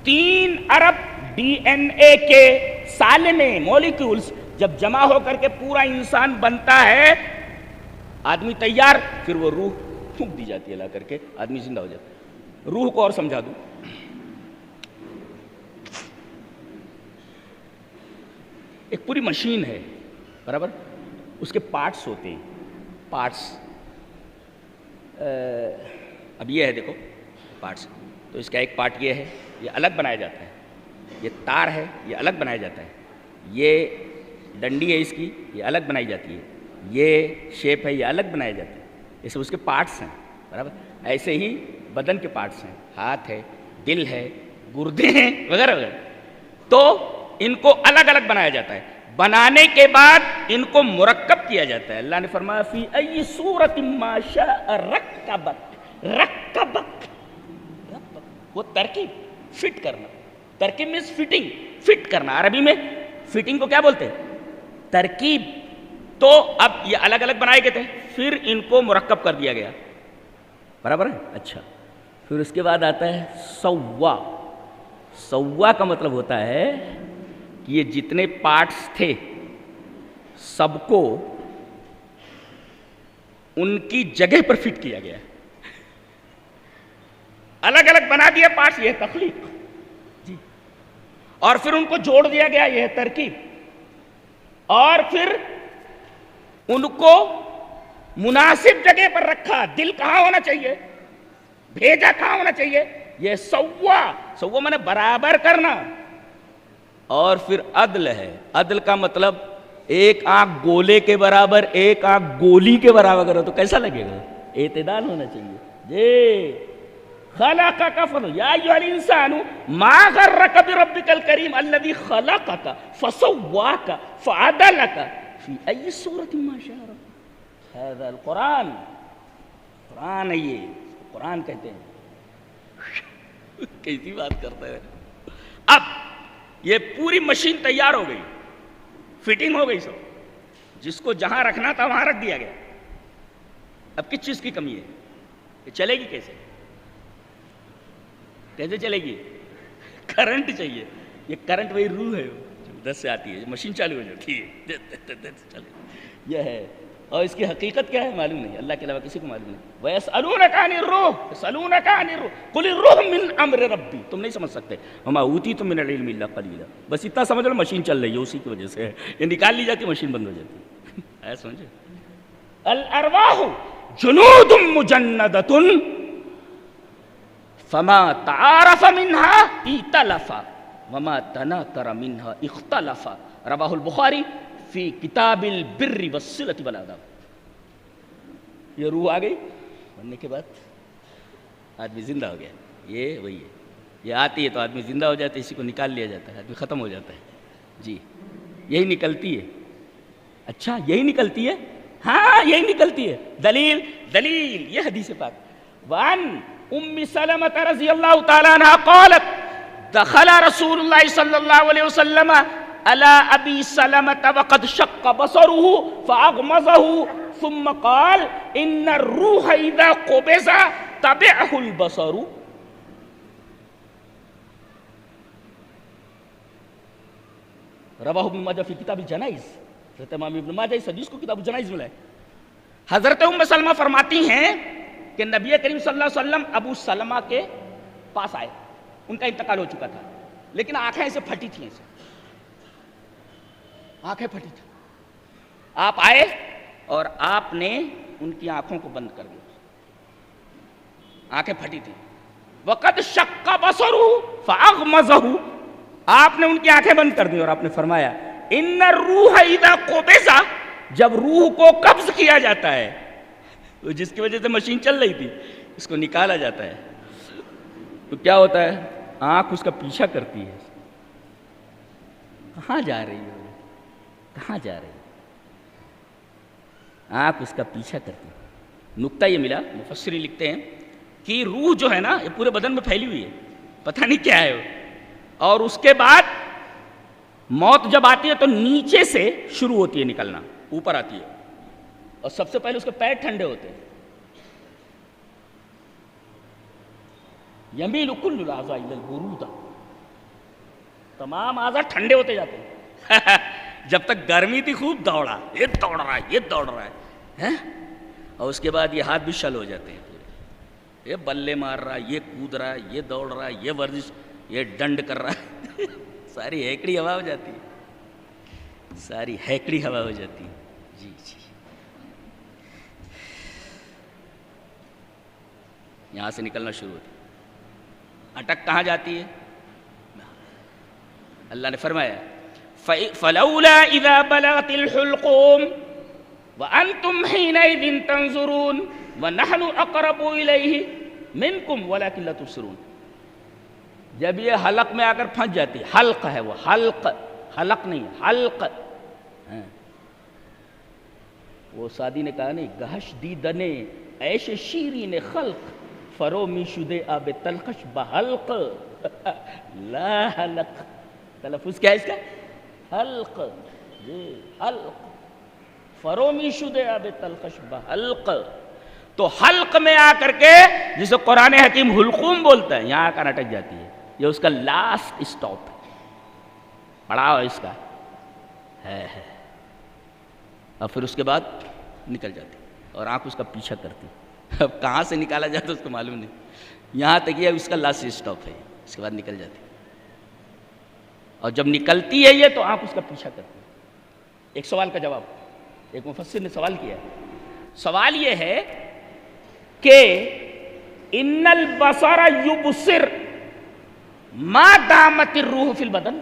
3 ارب ڈی این اے کے سالمے مالیکیولز جب جمع ہو کر کے پورا انسان بنتا ہے، آدمی تیار، پھر وہ روح پھونک دی جاتی ہے لا کر کے، آدمی زندہ ہو جاتا ہے۔ روح کو اور سمجھا دوں، ایک پوری مشین ہے، برابر، اس کے پارٹس ہوتے ہیں، پارٹس۔ اب یہ ہے دیکھو پارٹس، تو اس کا ایک پارٹ یہ ہے، یہ الگ بنایا جاتا ہے، یہ تار ہے، یہ الگ بنایا جاتا ہے، یہ ڈنڈی ہے اس کی، یہ الگ بنائی جاتی ہے، یہ شیپ ہے یہ الگ بنائی جاتی ہے، ایسے اس کے پارٹس ہیں برابر. ایسے ہی بدن کے پارٹس ہیں، ہاتھ ہے، دل ہے، گردے ہیں وغیرہ وغیرہ. تو ان کو الگ الگ بنایا جاتا ہے. بنانے کے بعد ان کو مرکب کیا جاتا ہے. اللہ نے فرمایا فی ای صورت ما شاء رکبک. رکبک وہ ترکیب، فٹ کرنا. ترکیب مینس فٹنگ، فٹ کرنا. عربی میں فٹنگ کو کیا بولتے ہیں؟ ترکیب. تو اب یہ الگ الگ بنائے گئے تھے، پھر ان کو مرکب کر دیا گیا برابر ہے. اچھا پھر اس کے بعد آتا ہے سوا. سوا کا مطلب ہوتا ہے کہ یہ جتنے پارٹس تھے سب کو ان کی جگہ پر فٹ کیا گیا، الگ الگ بنا دیا پارٹس. یہ تخلیق جی. اور پھر ان کو جوڑ دیا گیا، یہ ترکیب. اور پھر ان کو مناسب جگہ پر رکھا. دل کہاں ہونا چاہیے، بھیجا کہاں ہونا چاہیے، یہ سوا. سوا میں نے برابر کرنا. اور پھر عدل ہے. عدل کا مطلب ایک آنکھ گولے کے برابر ایک آنکھ گولی کے برابر کرو تو کیسا لگے گا؟ اعتدال ہونا چاہیے. جی خلقک یا ایھا الانسان ما غرک بربک الکریم الذی خلقک فسواک فعدلک فی ای صورت ما شاء رکبک. ھذا القرآن، قرآن ہے یہ، قرآن کہتے ہیں. کیسی بات کرتا ہے. اب یہ پوری مشین تیار ہو گئی، فٹنگ ہو گئی، سب جس کو جہاں رکھنا تھا وہاں رکھ دیا گیا. اب کس چیز کی کمی ہے؟ یہ چلے گی کیسے؟ کیسے چلے گی؟ کرنٹ چاہیے. یہ کرنٹ وہی روح ہے جو 10 سے آتی ہے، مشین چالو ہو جاتی ہے. یہ ہے. اور اس کی حقیقت کیا ہے معلوم نہیں، اللہ کے علاوہ کسی کو معلوم نہیں. وَيَسْأَلُونَكَ عَنِ الرُّوحِ يَسْأَلُونَكَ عَنِ الرُّوحِ قُلِ الرُّوحُ مِنْ أَمْرِ رَبِّي. تم نہیں سمجھ سکتے. وَمَا أُوتِيتُم مِنَ الْعِلْمِ إِلَّا قَلِيلًا. بس اتنا سمجھ لو مشین چل رہی ہے، اسی کی وجہ سے یہ نکال لی جاتی، مشین بند ہو جاتی ہے. سمجھے؟ الْأَرْوَاحُ جُنُودٌ مُجَنَّدَةٌ فَمَا تَعَارَفَ مِنْهَا ائْتَلَفَ وَمَا تَنَاكَرَ مِنْهَا اخْتَلَفَ. رواه البخاری فی کتاب البر والصلۃ والآداب. یہ روح آ گئی بننے کے بعد آدمی زندہ ہو گیا. یہ وہی ہے، یہ آتی ہے تو آدمی زندہ ہو جاتا ہے، اسی کو نکال لیا جاتا ہے، آدمی ختم ہو جاتا ہے. جی یہی نکلتی ہے. اچھا یہی نکلتی ہے؟ ہاں یہی نکلتی ہے. دلیل دلیل یہ حدیث پاک. وعن ام سلمۃ رضی اللہ تعالی عنہا قالت دخل رسول اللہ صلی اللہ علیہ وسلم على ابی سلمۃ وقد شق بصره فاغمضه ثم قال ان الروح اذا قبض تبعه البصر. رواہ ابن ماجہ فی کتاب الجنائز. حضرت امام ابن ماجہ اس حدیث کو کتاب الجنائز میں لائے. حضرت ام سلمہ فرماتی ہیں کہ نبی کریم صلی اللہ علیہ وسلم ابو سلمہ کے پاس آئے. ان کا انتقال ہو چکا تھا لیکن آنکھیں ایسے پھٹی تھیں، ایسے آنکھیں پھٹی تھیں. آپ آئے اور آپ نے ان کی آنکھوں کو بند کر دیا. آنکھیں پھٹی تھیں. وقد شق بصرہ فاغمضہ. آپ نے ان کی آنکھیں بند کر دی اور آپ نے فرمایا ان الروح اذا قبض. جب روح کو قبض کیا جاتا ہے، جس کی وجہ سے مشین چل رہی تھی، اس کو نکالا جاتا ہے تو کیا ہوتا ہے؟ آنکھ اس کا پیچھا کرتی ہے. کہاں جا رہی ہے؟ کہاں جا رہی ہے؟ آنکھ اس کا پیچھا کرتی ہے. نکتہ یہ ملا، مفسرین لکھتے ہیں کہ روح جو ہے نا یہ پورے بدن میں پھیلی ہوئی ہے، پتہ نہیں کیا ہے وہ. اور اس کے بعد موت جب آتی ہے تو نیچے سے شروع ہوتی ہے نکلنا، اوپر آتی ہے اور سب سے پہلے اس کے پیر ٹھنڈے ہوتے ہیں. یمیل کل الاعضاء الی البرودہ. تمام اعضاء ٹھنڈے ہوتے جاتے ہیں. جب تک گرمی تھی خوب دوڑا، یہ دوڑ رہا ہے، یہ دوڑ رہا ہے، اور اس کے بعد یہ ہاتھ بھی شل ہو جاتے ہیں. یہ بلے مار رہا ہے، یہ کود رہا ہے، یہ دوڑ رہا ہے، یہ ورزش، یہ ڈنڈ کر رہا ہے. ساری ہیکڑی ہوا ہو جاتی ہے، ساری ہیکڑی ہوا ہو جاتی ہے. جی جی یہاں سے نکلنا شروع ہوتی ہے. اٹک کہاں جاتی ہے؟ اللہ نے فرمایا فلولا اذا بلغت الحلقوم وانتم حينئذ تنظرون ونحن اقرب الیہ منکم ولکن لا تبصرون. جب یہ حلق میں آ کر پھنس جاتی، حلق ہے وہ، حلق، حلق نہیں، حلق. وہ سعدی نے کہا نہیں، گہش دیدنے ایش شیرین خلق فرومی شدے آب تلخش بحلق لا حلق. تلفظ کیا ہے اس کا؟ حلق. جی حلق، فرومی شدے آب تلخش بحلق. تو حلق میں آ کر کے جسے قرآن حکیم حلقوم بولتا ہے، یہاں آ کر اٹک جاتی ہے. یہ اس کا لاسٹ اسٹاپ پڑاؤ اس کا ہے. اور پھر اس کے بعد نکل جاتی اور آنکھ اس کا پیچھا کرتی. اب کہاں سے نکالا جاتا اس کو معلوم نہیں، یہاں تک یہ اس کا لاسٹ اسٹاپ ہے، اس کے بعد نکل جاتی. اور جب نکلتی ہے یہ تو آنکھ اس کا پیچھا کرتی. ایک سوال کا جواب، ایک مفسر نے سوال کیا. سوال یہ ہے کہ ان البصر یبصر ما دامت الروح فی البدن.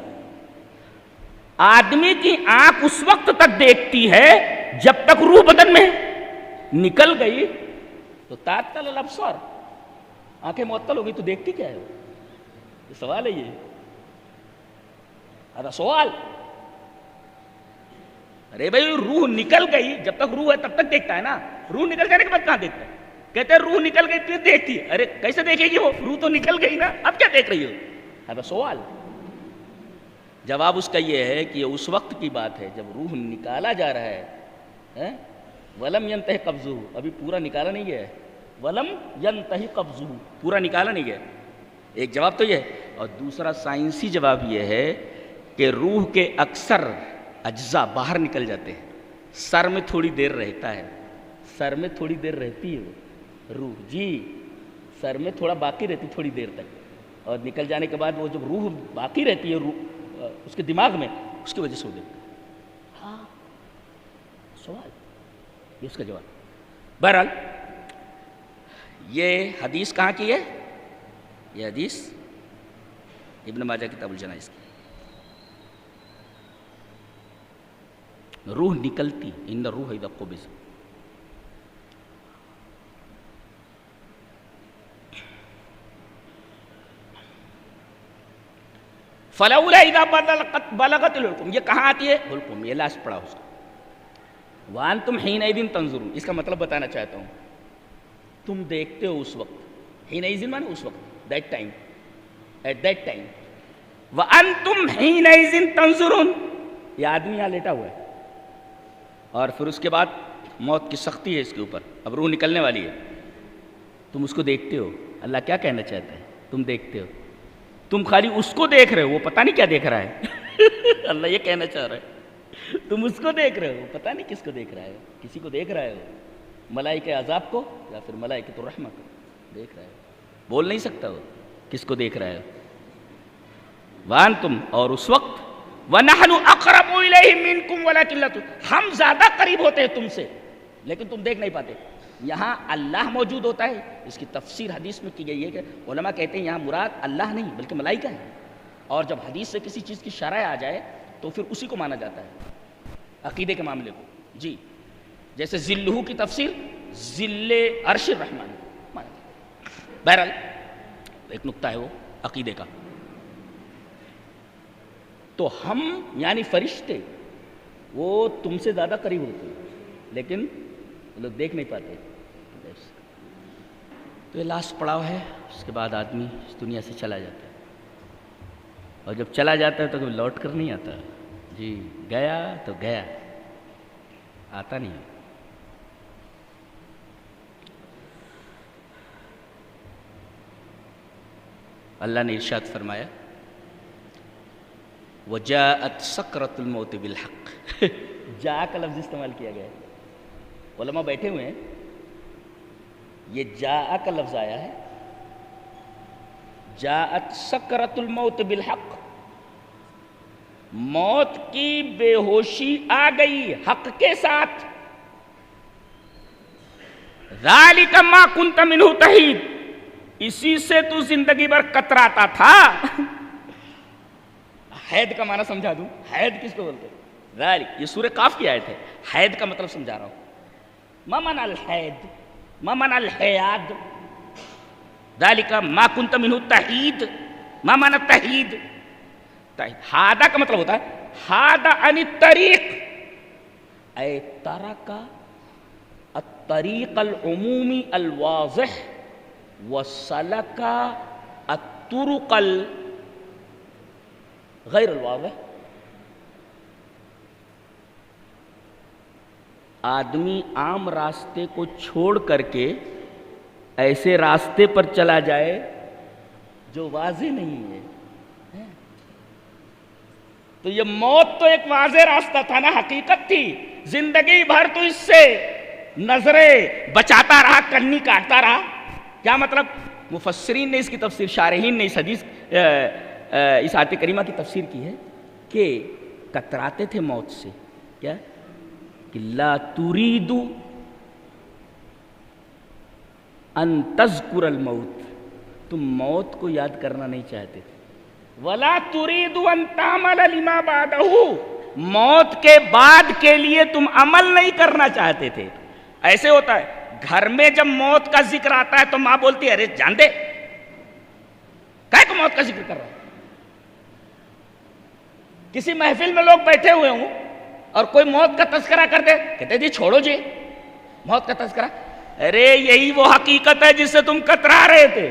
آدمی کی آنکھ اس وقت تک دیکھتی ہے جب تک روح بدن میں نکل گئی تو تعطل الابصار، آنکھیں معطل ہو گئی تو دیکھتی کیا ہے؟ یہ سوال ہے. یہ ارے سوال، ارے بھائی روح نکل گئی، جب تک روح ہے تب تک دیکھتا ہے نا، روح نکل جانے کے بعد کہاں دیکھتا ہے؟ کہتے ہیں روح نکل گئی تو دیکھتی ہے. ارے کیسے دیکھے گی وہ؟ روح تو نکل گئی نا، اب کیا دیکھ رہی ہو؟ ارے سوال. جواب اس کا یہ ہے کہ یہ اس وقت کی بات ہے جب روح نکالا جا رہا ہے. ولم ینتہی قبضہ، ابھی پورا نکالا نہیں گیا ہے. ولم ینتہی قبضہ، پورا نکالا نہیں گیا. ایک جواب تو یہ ہے. اور دوسرا سائنسی جواب یہ ہے کہ روح کے اکثر اجزاء باہر نکل جاتے ہیں. سر میں تھوڑی دیر رہتا ہے، سر میں تھوڑی دیر رہتی ہے وہ روح. جی سر میں تھوڑا باقی رہتی تھوڑی دیر تک، اور نکل جانے کے بعد وہ جب روح باقی رہتی ہے روح اس کے دماغ میں، اس کی وجہ سے ہو دیتا ہے. ہاں سوال، یہ اس کا جواب. بہرحال یہ حدیث کہاں کی ہے؟ یہ حدیث ابن ماجہ کتاب الجنائز کی. روح نکلتی، ان الروح اذا قبض. فلولا اذا بلغت الحلقوم، یہ کہاں آتی ہے؟ حلقوم، یہ لاسٹ پڑا اس کا. وانتم حینئذ تنظرون، اس کا مطلب بتانا چاہتا ہوں. تم دیکھتے ہو اس وقت، حینئذ مانے اس وقت، that time, at that time. وانتم حینئذ تنظرون، یہ آدمی یہاں لیٹا ہوا ہے اور پھر اس کے بعد موت کی سختی ہے اس کے اوپر، اب روح نکلنے والی ہے. تم اس کو دیکھتے ہو. اللہ کیا کہنا چاہتا ہے؟ تم دیکھتے ہو، تم خالی اس کو دیکھ رہے ہو، وہ پتہ نہیں کیا دیکھ رہا ہے. اللہ یہ کہنا چاہ رہا ہے تم اس کو دیکھ رہے ہو، پتہ نہیں کس کو دیکھ رہا ہے. کسی کو دیکھ رہا ہے، ملائکہ عذاب کو یا پھر ملائکۃ الرحمہ کو دیکھ رہا ہے. بول نہیں سکتا وہ کس کو دیکھ رہا ہے. وانتم، اور اس وقت، وَنَحْنُ أَقْرَبُ إِلَيْهِ مِنْكُمْ وَلَكِنْ لَا تُبْصِرُونَ، ہم زیادہ قریب ہوتے ہیں تم سے لیکن تم دیکھ نہیں پاتے. یہاں اللہ موجود ہوتا ہے. اس کی تفسیر حدیث میں کی گئی ہے کہ علماء کہتے ہیں یہاں مراد اللہ نہیں بلکہ ملائکہ ہے. اور جب حدیث سے کسی چیز کی شرح آ جائے تو پھر اسی کو مانا جاتا ہے، عقیدے کے معاملے کو. جی جیسے ذلہ کی تفسیر ذل عرش الرحمن مانا جاتا ہے. بہرحال ایک نقطہ ہے وہ عقیدے کا. تو ہم یعنی فرشتے وہ تم سے زیادہ قریب ہوتے ہیں لیکن لوگ دیکھ نہیں پاتے. تو یہ لاسٹ پڑاؤ ہے، اس کے بعد آدمی اس دنیا سے چلا جاتا ہے. اور جب چلا جاتا ہے تو کبھی لوٹ کر نہیں آتا. جی گیا تو گیا، آتا نہیں. اللہ نے ارشاد فرمایا وَجَاءَتْ سَكْرَةُ الْمَوْتِ بِالْحَقِّ. جا کا لفظ استعمال کیا گیا ہے. علماء بیٹھے ہوئے ہیں، یہ جا کا لفظ آیا ہے. جاءت سکرۃ الموت بالحق، موت کی بے ہوشی آ گئی حق کے ساتھ. ذالک ما کنت منہ تحید، اسی سے تو زندگی بھر کتراتا تھا. حید کا معنی سمجھا دوں. حید کس کو بولتے ہیں؟ ذالک، یہ سورہ قاف کی آیت ہے. حید کا مطلب سمجھا رہا ہوں. ما معنی الحید، ما معنی الحیاد؟ ذالک ما کنت منہ تحید. ما معنی تحید؟ حادہ کا مطلب ہوتا ہے حادہ عن الطریق، اے ترک الطریق العمومی الواضح وسلک الطرق غیر الواضح. آدمی عام راستے کو چھوڑ کر کے ایسے راستے پر چلا جائے جو واضح نہیں ہے. تو یہ موت تو ایک واضح راستہ تھا نا، حقیقت تھی. زندگی بھر تو اس سے نظریں بچاتا رہا، کنی کاٹتا رہا. کیا مطلب؟ مفسرین نے اس کی تفسیر، شارحین نے اس حدیث اس آیت کریمہ کی تفسیر کی ہے کہ کتراتے تھے موت سے. کیا کہ لا تريد ان تذکر الموت، تم موت کو یاد کرنا نہیں چاہتے تھے. ولا تريد ان تعمل لما بعده، موت کے بعد کے لیے تم عمل نہیں کرنا چاہتے تھے. ایسے ہوتا ہے گھر میں جب موت کا ذکر آتا ہے تو ماں بولتی ہے ارے جان دے، کہے کو موت کا ذکر کر رہا ہے. کسی محفل میں لوگ بیٹھے ہوئے ہوں اور کوئی موت کا تذکرہ کر دے، کہتے جی چھوڑو جی موت کا تذکرہ. ارے یہی وہ حقیقت ہے جس سے تم کترا رہے تھے،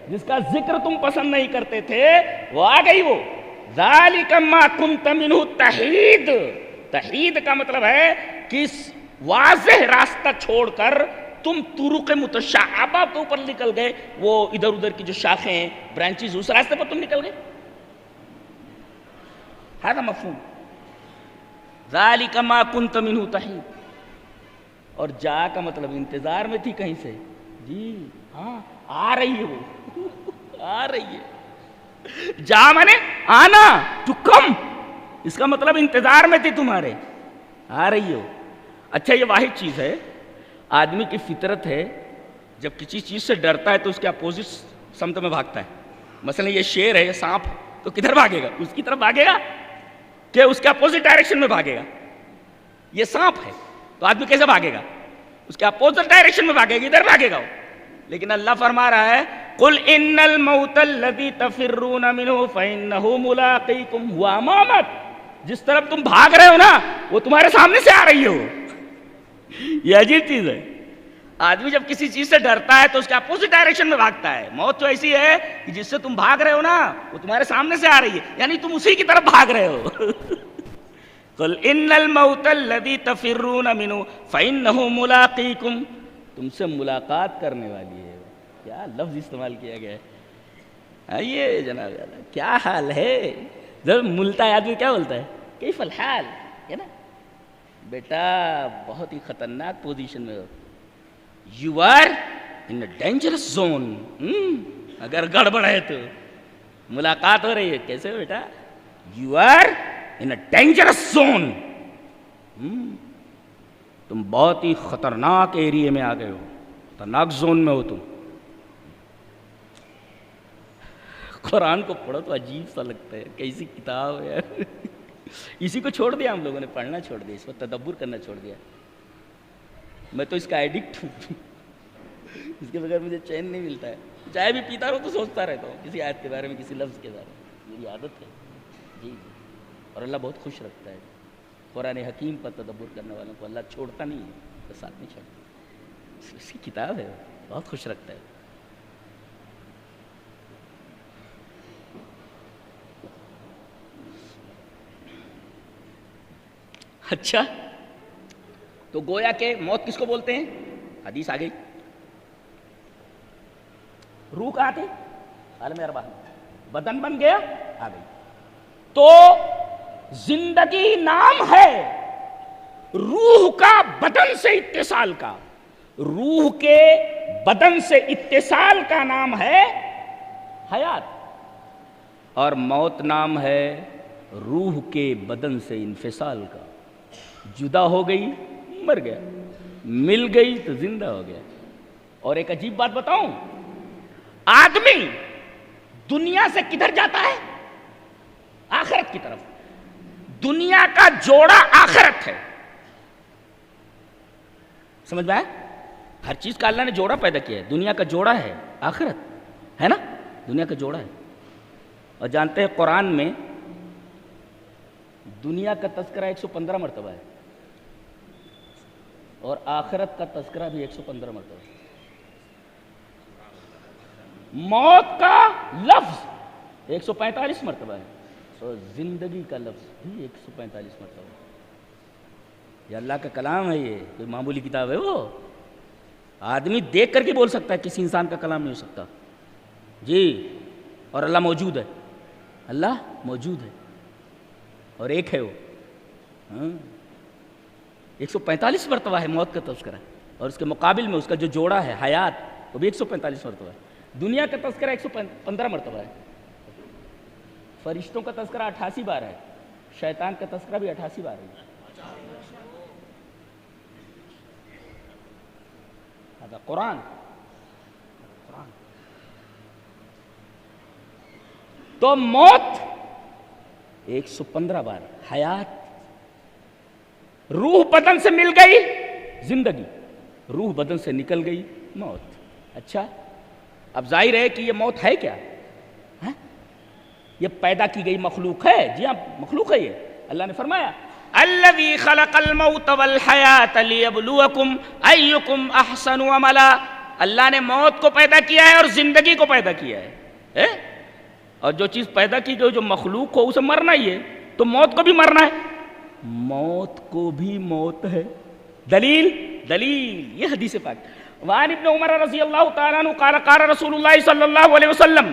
جس کا ذکر تم پسند نہیں کرتے تھے، وہ آ گئی. وہ ذالک ما کنت منہ تحید. تحید کا مطلب ہے کہ واضح راستہ چھوڑ کر تم طرق متشعبہ کے اوپر نکل گئے. وہ ادھر ادھر کی جو شاخیں ہیں، برانچز، اس راستے پر تم نکل گئے. ہذا مفہوم. ذالک ما کنت منہ تحید. اور جا کا مطلب انتظار میں تھی کہیں سے. جی ہاں آ رہی ہے، وہ آ رہی ہے. جا مانے آنا، ٹو کم. اس کا مطلب انتظار میں تھی تمہارے، آ رہی ہو. اچھا یہ واحد چیز ہے، آدمی کی فطرت ہے جب کسی چیز سے ڈرتا ہے تو اس کے اپوزٹ سمت میں بھاگتا ہے. مثلا یہ شیر ہے، یہ سانپ، تو کدھر بھاگے گا؟ اس کی طرف بھاگے گا کہ اس کے اپوزٹ ڈائریکشن میں بھاگے گا؟ یہ سانپ ہے تو آدمی کیسے بھاگے گا؟ اس کے اپوزٹ ڈائریکشن میں بھاگے گا، ادھر بھاگے گا وہ. لیکن اللہ فرما رہا ہے قل ان الموت الذی تفرون منہ فانہ ملاقیکم. ہوا امامک، جس طرف تم بھاگ رہے ہو نا وہ تمہارے سامنے سے آ رہی ہو. یہ عجیب چیز ہے. آدمی جب کسی چیز سے ڈرتا ہے تو اس کے اپوزٹ ڈائریکشن میں بھاگتا ہے. موت تو ایسی ہے کہ جس سے تم بھاگ رہے ہو نا وہ تمہارے سامنے سے آ رہی ہے، یعنی تم اسی کی طرف بھاگ رہے ہو. قل ان الموت الذی تفرون منہ فانہ ملاقیکم، تم سے ملاقات کرنے والی ہے. کیا لفظ استعمال کیا گیا ہے. آئیے جناب، کیا حال ہے. جب ملتا ہے آدمی کیا بولتا ہے؟ کیف الحال، ہے نا. بیٹا بہت ہی خطرناک پوزیشن میں ہو. You are in dangerous zone. اگر گڑبڑ ہے تو ملاقات ہو رہی ہے. کیسے ہو بیٹا؟ You are in dangerous zone. تم بہت ہی خطرناک ایریے میں آ گئے ہو، خطرناک زون میں ہو تم. قرآن کو پڑھو تو عجیب سا لگتا ہے، کیسی کتاب ہے. اسی کو چھوڑ دیا ہم لوگوں نے، پڑھنا چھوڑ دیا، اس پر تدبر کرنا چھوڑ دیا. میں تو اس کا ایڈکٹ ہوں. اس کے بغیر مجھے چین نہیں ملتا ہے. چائے بھی پیتا رہو تو سوچتا رہتا ہوں کسی آیت کے بارے میں، کسی لفظ کے بارے میں. میری عادت ہے. جی جی. اور اللہ بہت خوش رکھتا ہے قرآن حکیم پر تدبر کرنے والوں کو. اللہ چھوڑتا نہیں ہے، تو ساتھ نہیں چھوڑتا. اس کی کتاب ہے، بہت خوش رکھتا ہے. اچھا تو گویا کہ موت کس کو بولتے ہیں؟ حدیث آ گئی. روح کہاں تھی؟ عالم ارواح میں. بدن بن گیا، آ گئی. تو زندگی نام ہے روح کا بدن سے اتصال کا. روح کے بدن سے اتصال کا نام ہے حیات، اور موت نام ہے روح کے بدن سے انفصال کا. جدا ہو گئی مر گیا، مل گئی تو زندہ ہو گیا. اور ایک عجیب بات بتاؤں، آدمی دنیا سے کدھر جاتا ہے؟ آخرت کی طرف. دنیا کا جوڑا آخرت ہے. سمجھ میں آیا؟ ہر چیز کا اللہ نے جوڑا پیدا کیا ہے. دنیا کا جوڑا ہے آخرت ہے نا, دنیا کا جوڑا ہے. اور جانتے ہیں قرآن میں دنیا کا تذکرہ 115 مرتبہ ہے اور آخرت کا تذکرہ بھی 115 مرتبہ ہے. موت کا لفظ 145 مرتبہ ہے اور زندگی کا لفظ بھی 145 مرتبہ ہے. یہ اللہ کا کلام ہے, یہ کوئی معمولی کتاب ہے؟ وہ آدمی دیکھ کر کے بول سکتا ہے, کسی انسان کا کلام نہیں ہو سکتا جی. اور اللہ موجود ہے, اللہ موجود ہے اور ایک ہے وہ. 145 مرتبہ ہے موت کا تذکرہ, اور اس کے مقابل میں اس کا جو جوڑا ہے حیات وہ بھی 145 مرتبہ ہے. دنیا کا تذکرہ 115 مرتبہ ہے. فرشتوں کا تذکرہ 88 بار ہے, شیطان کا تذکرہ بھی 88 بار ہے. قرآن تو موت 115 بار, حیات, روح بدن سے مل گئی زندگی, روح بدن سے نکل گئی موت. اچھا اب ظاہر ہے کہ یہ موت ہے کیا؟ یہ پیدا کی گئی مخلوق ہے. جی ہاں مخلوق ہے. یہ اللہ نے فرمایا الذی خلق الموت والحیات لیبلوکم ایکم احسن عملا. اللہ نے موت کو پیدا کیا ہے اور زندگی کو پیدا کیا ہے. اور جو چیز پیدا کی گئی جو مخلوق ہو اسے مرنا ہی ہے, تو موت کو بھی مرنا ہے. موت کو بھی موت ہے. دلیل دلیل یہ حدیث پاک. وعن ابن عمر رضی اللہ تعالیٰ عنہ قال قال رسول اللہ صلی اللہ علیہ وسلم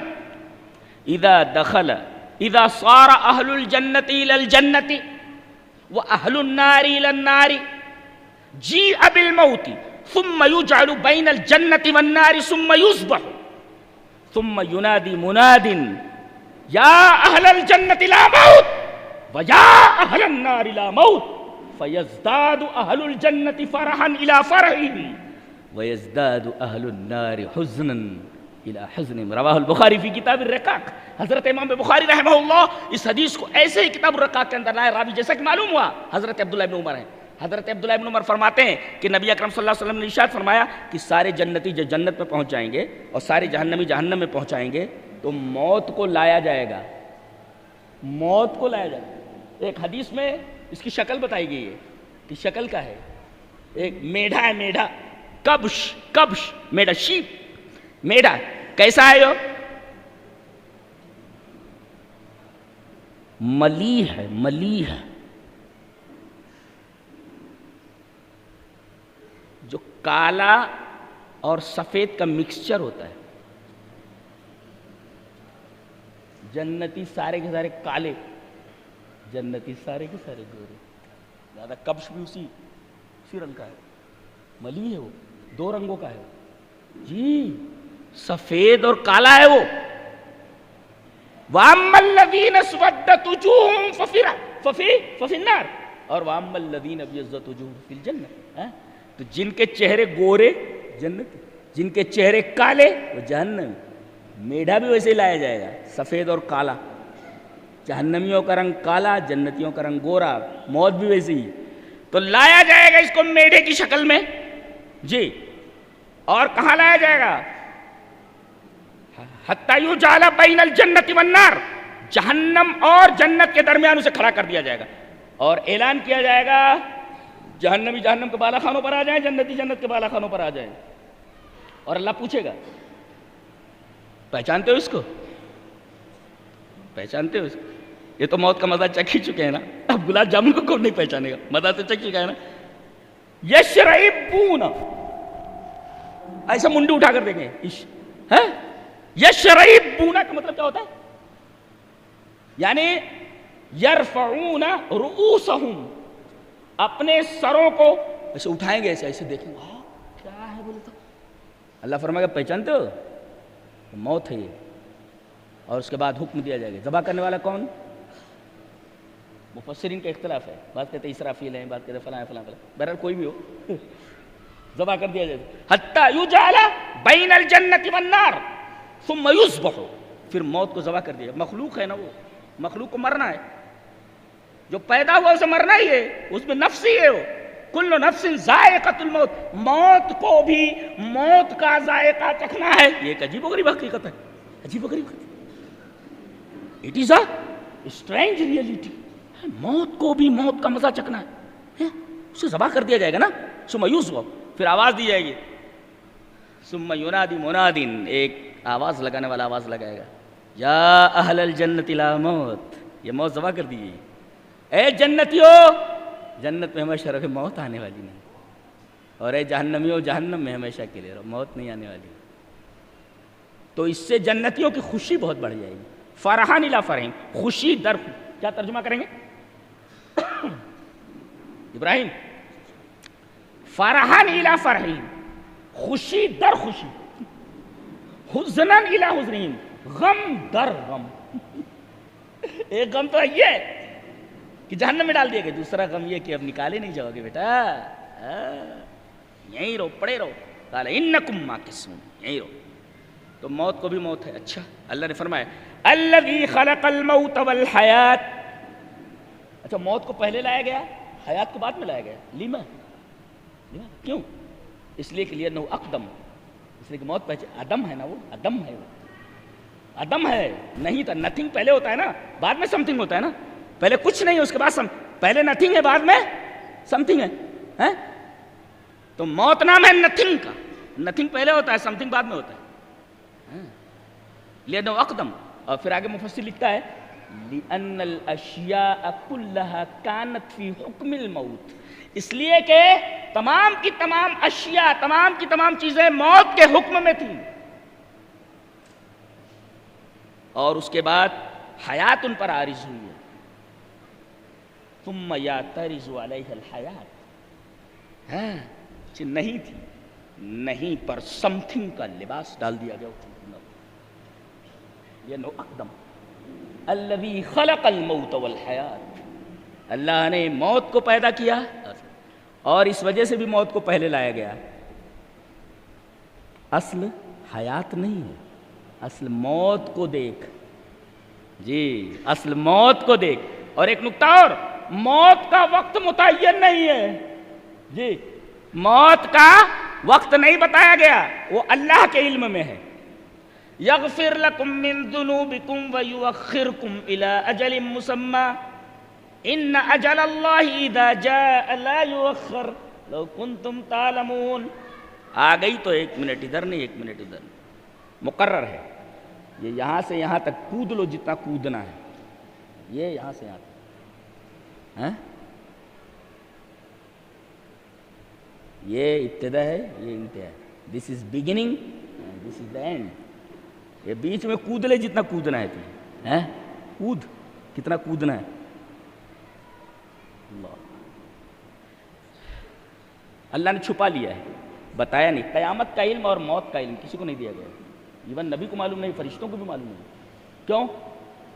اذا صار اہل الجنة الى الجنة واہل النار الى النار جیء بالموت ثم يجعل بین الجنة والنار ثم يصبح ثم ينادي مناد یا اہل الجنة لا موت ویا اہل النار لا موت فیزداد اہل الجنة فرحا الى فرحهم ویزداد اہل النار حزنا الى حزنهم. رواہ البخاری فی کتاب الرقاق. حضرت امام بخاری رحمہ اللہ اس حدیث کو ایسے ہی کتاب الرقاق کے اندر لائے. راوی جیسا کہ معلوم ہوا حضرت عبداللہ ابن عمر ہیں. حضرت عبداللہ ابن عمر فرماتے ہیں کہ نبی اکرم صلی اللہ علیہ وسلم نے ارشاد فرمایا کہ سارے جنتی جو جنت میں پہنچ جائیں گے اور سارے جہنمی جہنم میں پہنچائیں گے تو موت کو لایا جائے گا. موت کو لایا جائے گا. ایک حدیث میں اس کی شکل بتائی گئی ہے کہ شکل کا ہے. ایک میڈھا ہے, میڈھا, کبش میڈھا, شیپ, میڈھا کیسا ہے؟ ملیح ہے, ملیح جو کالا اور سفید کا مکسچر ہوتا ہے. جنتی سارے کے سارے کالے, جنتی سارے کے سارے گورے. زیادہ کبش بھی اسی رنگ کا ہے. ملیح ہے وہ, 2 رنگوں کا ہے جی, سفید اور کالا ہے وہ. وَأَمَّا الَّذِينَ اسْوَدَّتْ وُجُوهُهُمْ فَفِي النَّارِ اور وَأَمَّا الَّذِينَ ابْيَضَّتْ وُجُوهُمْ فِي الْجَنَّةِ. تو جن کے چہرے گورے جنت, جن کے چہرے کالے وہ جہنم. میڈھا بھی ویسے ہی لایا جائے گا, سفید اور کالا. جہنمیوں کا رنگ کالا, جنتیوں کا رنگ گورا. موت بھی ویسے ہی. تو لایا جائے گا اس کو میڈھے کی شکل میں جی. اور کہاں لایا جائے گا؟ حتی یجعل بین الجنت والنار, جہنم اور جنت کے درمیان اسے کھڑا کر دیا جائے گا اور اعلان کیا جائے گا جہنمی جہنم کے بالا خانوں پر آ جائیں, جنتی جنت کے بالا خانوں پر آ جائیں. اور اللہ پوچھے گا پہچانتے ہو اس کو؟ پہچانتے ہو اس کو؟ یہ تو موت کا مزہ چکھ ہی چکے ہیں نا. اب گلاب جامن کو کون نہیں پہچانے گا, مزہ تو چکھ چکا ہے نا. یشربون, ایسا منڈی اٹھا کر دیکھیں. یشربون کا مطلب کیا ہوتا ہے؟ یعنی یرفعون رؤوسہم, اپنے سروں کو ایسے اٹھائیں گے, ایسے ایسے دیکھیں گے کیا ہے بولے تو. اللہ فرمائے گا پہچانتے ہو؟ موت ہے یہ. اور اس کے بعد حکم دیا جائے گا. ذبح کرنے والا کون؟ مفسرین کا اختلاف ہے. بعض کہتے ہیں اسرافیل ہیں, بعض کہتے ہیں فلاں فلاں فلاں. بہرحال کوئی بھی ہو ذبح کر دیا جائے گا. حتی یجعل بین الجنت والنار ثم یصبح, پھر موت کو ذبح کر دیا. مخلوق ہے نا وہ, مخلوق کو مرنا ہے، جو پیدا ہوا اسے مرنا ہی ہے، اس میں نفس ہی ہے وہ، کل نفس ذائقۃ الموت، موت کو بھی موت کا ذائقہ چکھنا ہے. یہ ایک عجیب و غریب حقیقت ہے، عجیب و غریب حقیقت. It is a strange reality. موت کو بھی موت کا مزہ چکھنا ہے. اسے ذبح کر دیا جائے گا نا، ثم یوزع، پھر آواز دی جائے گی، ثم ینادی مناد، ایک آواز لگانے والا آواز لگائے گا، یا اہل الجنت لا موت، یہ موت ذبح کر دی گئی. اے جنتیو، جنت میں ہمیشہ رہو، موت آنے والی نہیں. اور اے جہنمیو، جہنم میں ہمیشہ کے لیے رہو، موت نہیں آنے والی. تو اس سے جنتیوں کی خوشی بہت بڑھ جائے گی. فرحان الی فرحین، خوشی در، کیا ترجمہ کریں گے ابراہیم؟ فرحان الی فرحین، خوشی در خوشی، حزنن الی حزنین، غم در غم. ایک غم تو یہ ہے کہ جہنم میں ڈال دیا گیا، دوسرا غم یہ کہ اب نکالے نہیں جاؤ گے بیٹا، یہیں رہو، پڑے رہو. قال انکم ماکثون، یہیں رہو. تو موت کو بھی موت ہے. اچھا، اللہ نے فرمایا الذی خلق الموت والحیات. اچھا، موت کو پہلے لایا گیا، حیات کو بعد میں لایا گیا. لیما کیوں؟ اس لیے کہ لأنہ اقدم، اس لیے کہ موت پہچے عدم ہے نا، وہ عدم ہے، وہ عدم ہے، نہیں تھا. نتھنگ پہلے ہوتا ہے نا، بعد میں سم تھنگ ہوتا ہے نا. پہلے کچھ نہیں ہے، اس کے بعد پہلے نتھنگ ہے، بعد میں سم تھنگ ہے. تو موت نام ہے نتھنگ کا. نتھنگ پہلے ہوتا ہے، سم تھنگ بعد میں ہوتا ہے. لأنہ اقدم. اور پھر آگے مفسر لکھتا ہے لأن الاشیاء کلها کانت فی حکم الموت، اس لیے کہ تمام کی تمام اشیاء، تمام کی تمام چیزیں موت کے حکم میں تھیں، اور اس کے بعد حیات ان پر عارض ہوئی ہے. ثم یعترض علیہ الحیات، نہیں تھی، نہیں پر سم تھنگ کا لباس ڈال دیا گیا. یہ نو اقدم الذی خلق الموت والحیات، اللہ نے موت کو پیدا کیا اور اس وجہ سے بھی موت کو پہلے لایا گیا. اصل حیات نہیں ہے، اصل موت کو دیکھ. جی، اصل موت کو دیکھ. اور ایک نکتہ اور، موت کا وقت متعین نہیں ہے. جی، موت کا وقت نہیں بتایا گیا، وہ اللہ کے علم میں ہے. یغفر لکم من ذنوبکم ویؤخرکم الی اجل مسمی ان اجل اللہ اذا جاء لا یؤخر لو کنتم تعلمون. آ گئی تو 1 منٹ ادھر نہیں 1 منٹ ادھر نہیں، مقرر ہے. یہ یہاں سے یہاں تک کود لو جتنا کودنا ہے، یہ یہاں سے یہاں تک. یہ ابتدا ہے، یہ انتہا ہے. This is beginning, this is the end. یہ بیچ میں کود لے جتنا کودنا ہے تمہیں. کود کتنا کودنا ہے. اللہ نے چھپا لیا ہے، بتایا نہیں. قیامت کا علم اور موت کا علم کسی کو نہیں دیا گیا. ایون نبی کو معلوم نہیں، فرشتوں کو بھی معلوم نہیں. کیوں؟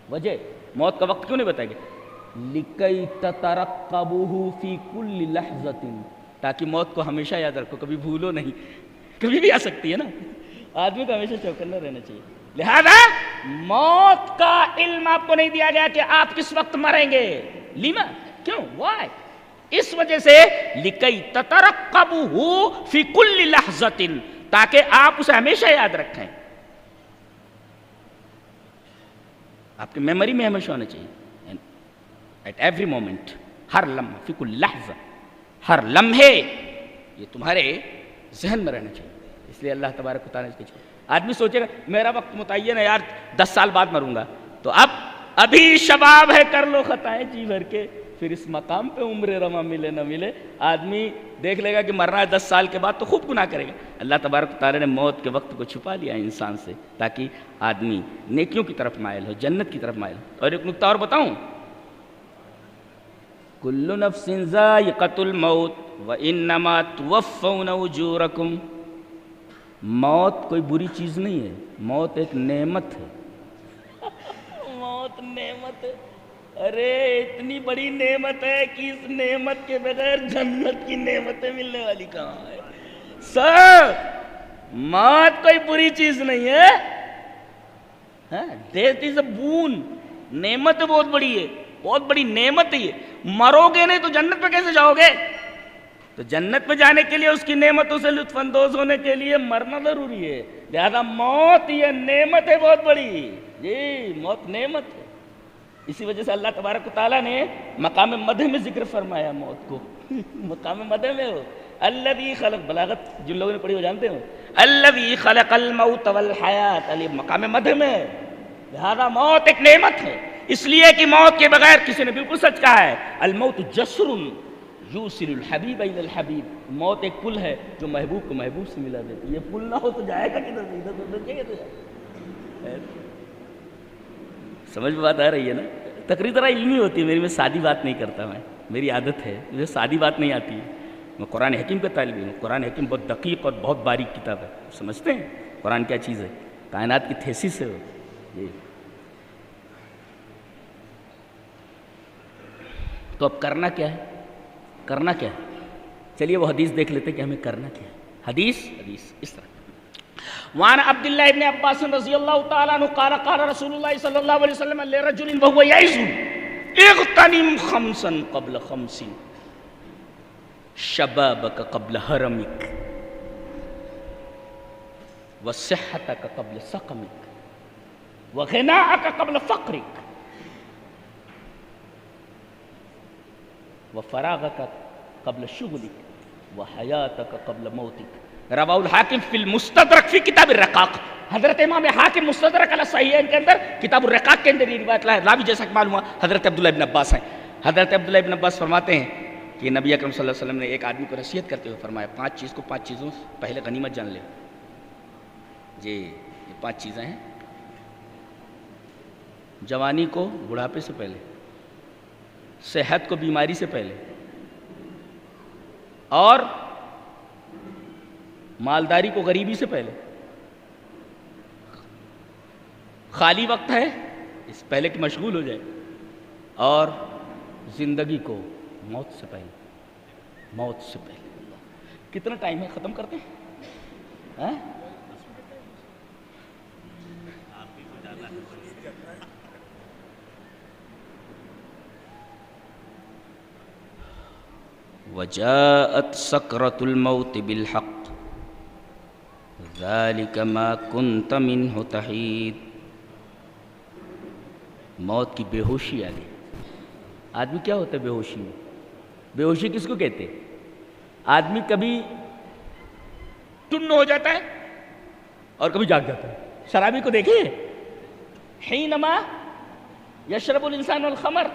وجہ موت کا وقت کیوں نہیں بتایا گیا؟ لِكَيْ تَتَرَقَّبُهُ فِي كُلِّ لَحْظَةٍ، تاکہ موت کو ہمیشہ یاد رکھو، کبھی بھولو نہیں. کبھی بھی آ سکتی ہے نا، آدمی کو ہمیشہ چوکنا رہنا چاہیے. لہذا موت کا علم آپ کو نہیں دیا گیا کہ آپ کس وقت مریں گے. لیما کیوں؟ وائی؟ اس وجہ سے لِكَيْ تَتَرَقَّبُهُ فِي كُلِّ لَحْظَةٍ، تاکہ آپ اسے ہمیشہ یاد رکھیں. آپ کی میموری میں ہمیشہ ہونا چاہیے. ایٹ ایوری مومنٹ، ہر لمحہ، فی کل لحظہ، ہر لمحے یہ تمہارے ذہن میں رہنا چاہیے. اس لیے اللہ تبارک و تعالیٰ نے اس کے آدمی سوچے گا میرا وقت متعین ہے یار، 10 سال بعد مروں گا، تو ابھی شباب ہے، کر لو خطائیں جی بھر کے، پھر اس مقام پہ عمر رواں ملے نہ ملے آدمی دیکھ لے گا کہ مرنا ہے 10 سال کے بعد تو خوب گناہ کرے گا. اللہ تبارک و تعالیٰ نے موت کے وقت کو چھپا لیا انسان سے تاکہ آدمی نیکیوں کی طرف مائل ہو، جنت کی طرف مائل ہو. اور ایک نکتہ اور بتاؤں، کل نفس ذائقۃ الموت وانما توفون اجورکم. موت کوئی بری چیز نہیں ہے، موت ایک نعمت ہے. موت نعمت ہے. ارے اتنی بڑی نعمت ہے کہ اس نعمت کے بغیر جنت کی نعمتیں ملنے والی کہاں ہے. سر موت کوئی بری چیز نہیں ہے. Death is a boon. نعمت بہت بڑی ہے، بہت بڑی نعمت ہے یہ۔ مرو گے نہیں تو جنت پہ کیسے جاؤ گے؟ تو جنت پہ جانے کے لیے، اس کی نعمتوں سے لطف اندوز ہونے کے لیے مرنا ضروری ہے، لہذا موت یہ نعمت ہے بہت بڑی، جی موت نعمت ہے۔ اسی وجہ سے اللہ تبارک و تعالیٰ نے مقام مدح میں ذکر فرمایا موت کو، مقام مدح میں ہو الذی خلق، بلاغت جن لوگوں نے پڑھی وہ جانتے ہو، الذی خلق الموت والحیات، علی مقام مدح میں، لہذا موت ایک نعمت ہے، اس لیے کہ موت کے بغیر، کسی نے بالکل سچ کہا ہے، الموت جسر یوصل الحبیب الی الحبیب، موت ایک پل ہے جو محبوب کو محبوب سے ملا دیتی ہے، یہ پل نہ ہو تو جائے گا کدھر سے، ادھر تو ادھر کیا جائے؟ سمجھ میں بات آ رہی ہے نا؟ تقریر ذرا علمی ہوتی ہے میری، میں سادی بات نہیں کرتا، میری عادت ہے، مجھے سادی بات نہیں آتی ہے، میں قرآن حکیم کا طالب علم ہوں، قرآن حکیم بہت دقیق اور بہت باریک کتاب ہے، سمجھتے ہیں قرآن کیا چیز ہے، کائنات کی تھیسس ہے وہ، جی۔ تو اب کرنا کیا ہے؟ کرنا کیا ہے؟ چلیے وہ حدیث دیکھ لیتے کہ ہمیں کرنا کیا ہے۔ حدیث اس طرح، وعن عبداللہ ابن عباس رضی اللہ تعالیٰ عنہ قال قال رسول اللہ صلی اللہ علیہ وسلم لرجل وهو یعظ اغتنم خمسا قبل خمس، شبابک قبل حرمک، وصحتک قبل سقمک، وغناءک قبل فقرک، وفراغک قبل شغلک، وحیاتک قبل موتک۔ رواہ الحاکم فی المستدرک فی کتاب الرقاق، حضرت امام حاکم مستدرک علی صحیحین کے اندر کتاب الرقاق کے اندر یہ روایت لائے، راوی جیسا کہ معلوم ہوا حضرت عبداللہ ابن عباس ہیں۔ حضرت عبداللہ ابن عباس فرماتے ہیں کہ نبی اکرم صلی اللہ علیہ وسلم نے ایک آدمی کو نصیحت کرتے ہوئے فرمایا، پانچ چیزوں پہلے غنیمت جان لے، جی یہ پانچ چیزیں ہیں، جوانی کو بڑھاپے سے پہلے، صحت کو بیماری سے پہلے، اور مالداری کو غریبی سے پہلے، خالی وقت ہے اس پہلے کہ مشغول ہو جائے، اور زندگی کو موت سے پہلے، موت سے پہلے۔ کتنا ٹائم ہے؟ ختم کرتے ہیں؟ وجاءت سکرۃ الموت بالحق ذلک ما کنت منہ تحید۔ موت کی بے ہوشی آ گئی۔ آدمی کیا ہوتا ہے بے ہوشی میں؟ بے ہوشی کس کو کہتے ہیں؟ آدمی کبھی ٹن ہو جاتا ہے اور کبھی جاگ جاتا ہے۔ شرابی کو دیکھیں، حینما یشرب الانسان الخمر،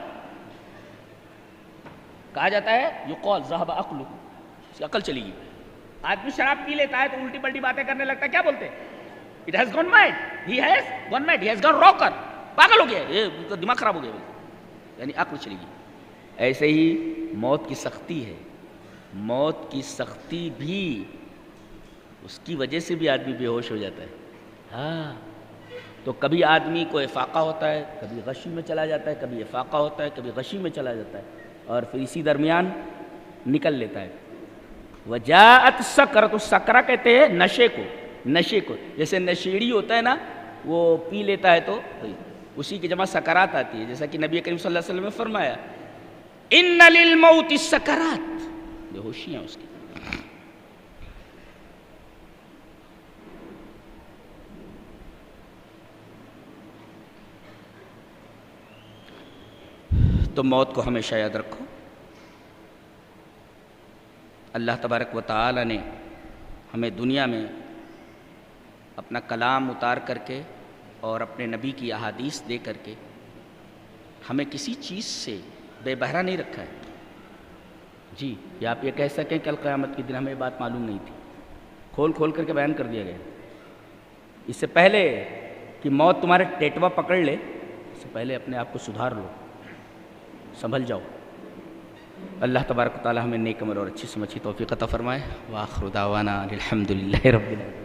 کہا جاتا ہے یقال ذہب عقلہ، اس کی عقل چلی گئی۔ آدمی شراب پی لیتا ہے تو الٹی پلٹی باتیں کرنے لگتا ہے، کیا بولتے ہیں؟ It has gone mad, he has gone mad, he has gone rocker, پاگل ہو گیا، یہ دماغ خراب ہو گیا، یعنی عقل چلی گئی۔ ایسے ہی موت کی سختی ہے، موت کی سختی بھی اس کی وجہ سے بھی آدمی بے ہوش ہو جاتا ہے۔ ہاں، تو کبھی آدمی کو افاقہ ہوتا ہے، کبھی غشی میں چلا جاتا ہے، کبھی افاقہ ہوتا ہے، کبھی غشی میں چلا جاتا ہے، اور پھر اسی درمیان نکل لیتا ہے۔ وجاءت سکرۃ، سکرہ کہتے ہیں نشے کو، جیسے نشیڑی ہوتا ہے نا، وہ پی لیتا ہے تو اسی کی جمع سکرات آتی ہے، جیسا کہ نبی کریم صلی اللہ علیہ وسلم نے فرمایا ان للموت سکرات، بے ہوشیاں اس کی۔ تو موت کو ہمیشہ یاد رکھو۔ اللہ تبارک و تعالی نے ہمیں دنیا میں اپنا کلام اتار کر کے اور اپنے نبی کی احادیث دے کر کے ہمیں کسی چیز سے بے بہرا نہیں رکھا ہے۔ جی، یا آپ یہ کہہ سکیں کہ القیامت کے دن ہمیں یہ بات معلوم نہیں تھی، کھول کر کے بیان کر دیا گیا۔ اس سے پہلے کہ موت تمہارے ٹیٹوا پکڑ لے، اس سے پہلے اپنے آپ کو سدھار لو، سنبھل جاؤ۔ اللہ تبارک و تعالی ہمیں نیک عمل اور اچھی سمجھ کی توفیق عطا فرمائے۔ وآخر دعوانا الحمدللہ رب العالمین۔